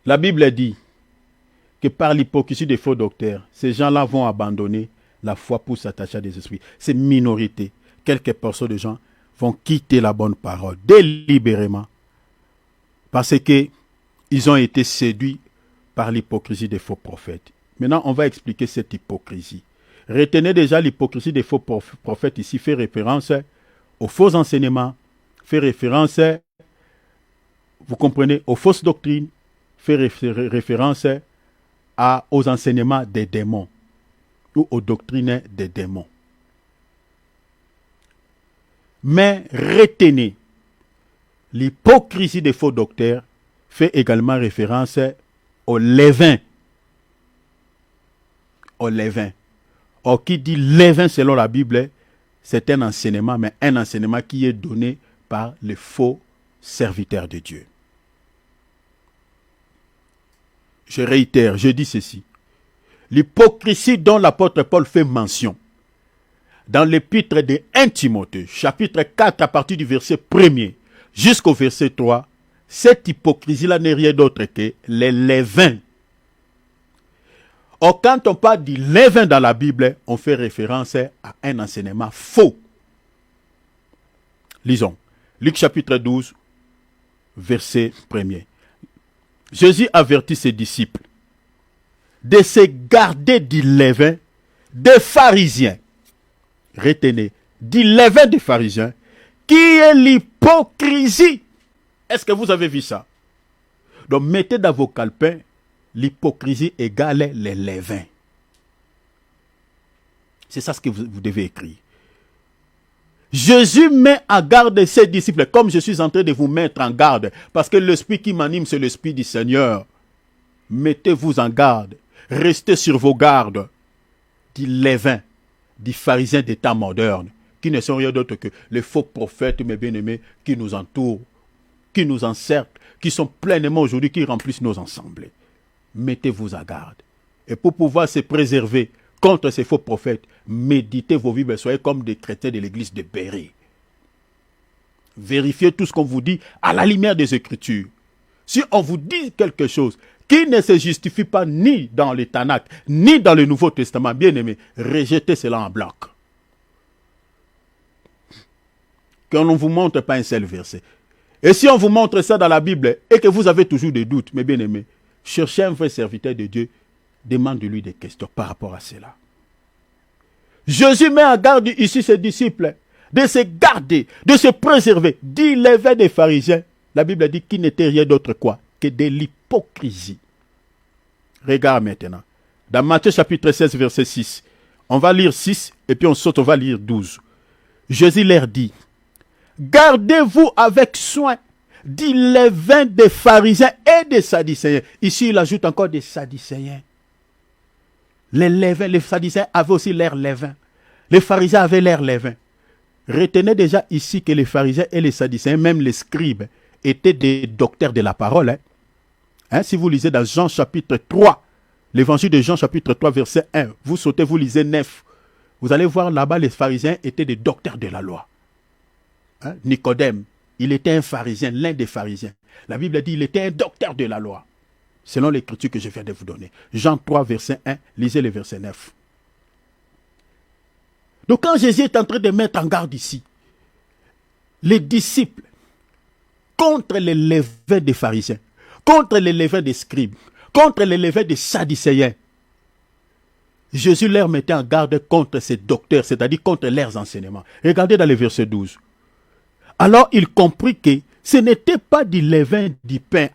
La Bible dit que par l'hypocrisie des faux docteurs, ces gens-là vont abandonner la foi pour s'attacher à des esprits. Ces minorités, quelques personnes de gens vont quitter la bonne parole délibérément parce qu'ils ont été séduits par l'hypocrisie des faux prophètes. Maintenant, on va expliquer cette hypocrisie. Retenez déjà l'hypocrisie des faux prophètes ici fait référence aux faux enseignements, fait référence, vous comprenez, aux fausses doctrines, fait référence aux enseignements des démons ou aux doctrines des démons. Mais retenez, l'hypocrisie des faux docteurs fait également référence au levain. Au levain. Or, qui dit levain selon la Bible, c'est un enseignement, mais un enseignement qui est donné par les faux serviteurs de Dieu. Je réitère, je dis ceci. L'hypocrisie dont l'apôtre Paul fait mention dans l'épître de 1 Timothée, chapitre 4, à partir du verset 1er jusqu'au verset 3, cette hypocrisie-là n'est rien d'autre que les levains. Or, quand on parle du levain dans la Bible, on fait référence à un enseignement faux. Lisons. Luc chapitre 12, verset 1er. Jésus avertit ses disciples de se garder du levain des pharisiens. Retenez, du levain des pharisiens, qui est l'hypocrisie. Est-ce que vous avez vu ça? Donc, mettez dans vos calepins, l'hypocrisie égale les levains. C'est ça ce que vous devez écrire. Jésus met en garde ses disciples, comme je suis en train de vous mettre en garde, parce que l'esprit qui m'anime, c'est l'esprit du Seigneur. Mettez-vous en garde, restez sur vos gardes, du levain, des pharisiens des temps modernes, qui ne sont rien d'autre que les faux prophètes, mes bien-aimés, qui nous entourent, qui nous encerclent, qui sont pleinement aujourd'hui, qui remplissent nos assemblées. Mettez-vous en garde. Et pour pouvoir se préserver contre ces faux prophètes, méditez vos vies, soyez comme des chrétiens de l'église de Béry. Vérifiez tout ce qu'on vous dit à la lumière des Écritures. Si on vous dit quelque chose qui ne se justifie pas ni dans le Tanakh, ni dans le Nouveau Testament, bien aimé, rejetez cela en bloc. Qu'on ne vous montre pas un seul verset. Et si on vous montre ça dans la Bible et que vous avez toujours des doutes, mes bien-aimés, cherchez un vrai serviteur de Dieu, demandez-lui des questions par rapport à cela. Jésus met en garde ici ses disciples de se garder, de se préserver du levain des pharisiens. La Bible dit qu'il n'était rien d'autre quoi que de l'hypocrisie. Regarde maintenant. Dans Matthieu chapitre 16 verset 6. On va lire 6 et puis on saute, on va lire 12. Jésus leur dit, gardez-vous avec soin du levain des pharisiens et des sadducéens. Ici il ajoute encore des sadducéens. Les levains, les sadducéens avaient aussi leur levain. Les pharisiens avaient leur levain. Retenez déjà ici que les pharisiens et les sadducéens, même les scribes, étaient des docteurs de la parole. Si vous lisez dans Jean chapitre 3, l'évangile de Jean chapitre 3 verset 1, vous sautez, vous lisez 9. Vous allez voir là-bas, les pharisiens étaient des docteurs de la loi. Nicodème, il était un pharisien, l'un des pharisiens. La Bible dit qu'il était un docteur de la loi. Selon l'écriture que je viens de vous donner. Jean 3 verset 1, lisez le verset 9. Donc quand Jésus est en train de mettre en garde ici, les disciples, contre les levains des pharisiens, contre les levains des scribes, contre les levains des sadducéens, Jésus leur mettait en garde contre ces docteurs, c'est-à-dire contre leurs enseignements. Regardez dans le verset 12. Alors il comprit que ce n'était pas du levain du pain.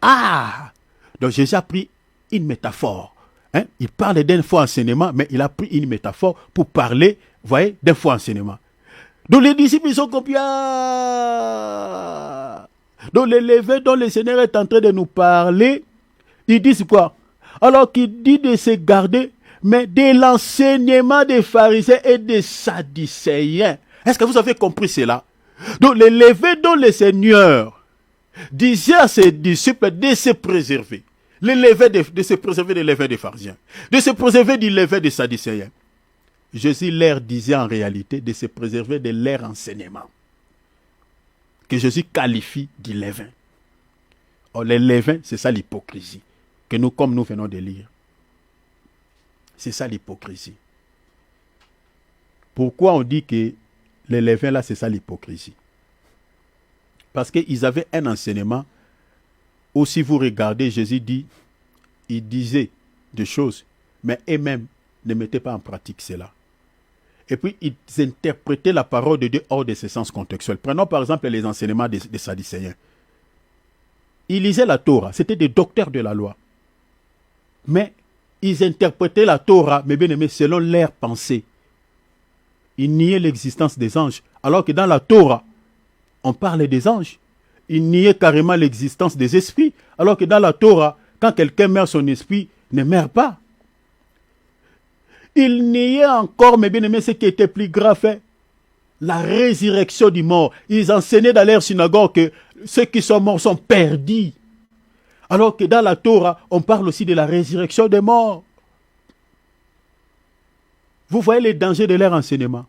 Donc Jésus a pris une métaphore. Il parle d'un faux enseignement, mais il a pris une métaphore pour parler, vous voyez, d'un faux enseignement. Donc les disciples, ils sont copiés. Donc les levains dont le Seigneur est en train de nous parler, ils disent quoi? Alors qu'il dit de se garder, mais de l'enseignement des pharisiens et des sadducéens. Est-ce que vous avez compris cela? Donc les levains dont le Seigneur disait à ses disciples de se préserver. Les levains de se préserver des levains des pharisiens. De se préserver du levain des sadducéens. Jésus leur disait en réalité de se préserver de leur enseignement. Que Jésus qualifie du levain. Or, les levains, c'est ça l'hypocrisie. Que nous, comme nous venons de lire. C'est ça l'hypocrisie. Pourquoi on dit que les levains là, c'est ça l'hypocrisie? Parce qu'ils avaient un enseignement où si vous regardez, Jésus dit, il disait des choses, mais eux-mêmes ne mettaient pas en pratique cela. Et puis, ils interprétaient la parole de Dieu hors de ses sens contextuels. Prenons par exemple les enseignements des sadducéens. Ils lisaient la Torah, c'était des docteurs de la loi. Mais ils interprétaient la Torah, mais bien aimé, selon leur pensée. Ils niaient l'existence des anges, alors que dans la Torah, on parlait des anges. Ils niaient carrément l'existence des esprits, alors que dans la Torah, quand quelqu'un meurt, son esprit ne meurt pas. Ils niaient encore, mais bien aimé, ce qui était plus grave, la résurrection du mort. Ils enseignaient dans leur synagogue que ceux qui sont morts sont perdus. Alors que dans la Torah, on parle aussi de la résurrection des morts. Vous voyez les dangers de leur enseignement.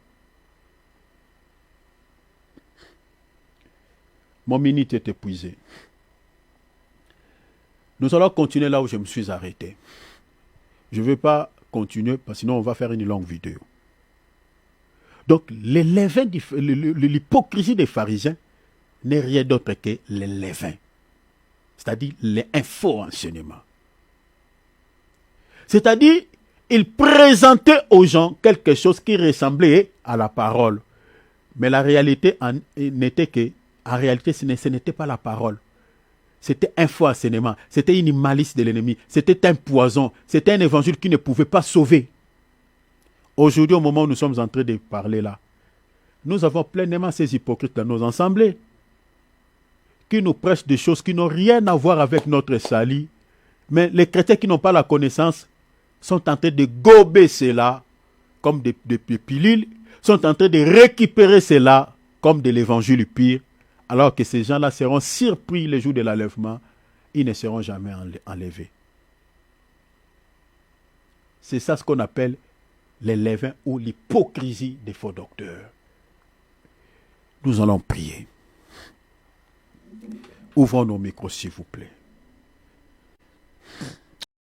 Mon minute est épuisée. Nous allons continuer là où je me suis arrêté. Je ne veux pas continuer, parce que sinon on va faire une longue vidéo. Donc, l'hypocrisie des pharisiens n'est rien d'autre que les levains. C'est-à-dire les info-enseignements. C'est-à-dire, ils présentaient aux gens quelque chose qui ressemblait à la parole. Mais la réalité n'était que, en réalité, ce n'était pas la parole. C'était un faux enseignement. C'était une malice de l'ennemi. C'était un poison. C'était un évangile qui ne pouvait pas sauver. Aujourd'hui, au moment où nous sommes en train de parler là, nous avons pleinement ces hypocrites dans nos assemblées qui nous prêchent des choses qui n'ont rien à voir avec notre salut. Mais les chrétiens qui n'ont pas la connaissance sont en train de gober cela comme des pilules, sont en train de récupérer cela comme de l'évangile pur, alors que ces gens-là seront surpris le jour de l'enlèvement, ils ne seront jamais enlevés. C'est ça ce qu'on appelle les levains ou l'hypocrisie des faux docteurs. Nous allons prier. Ouvrons nos micros, s'il vous plaît.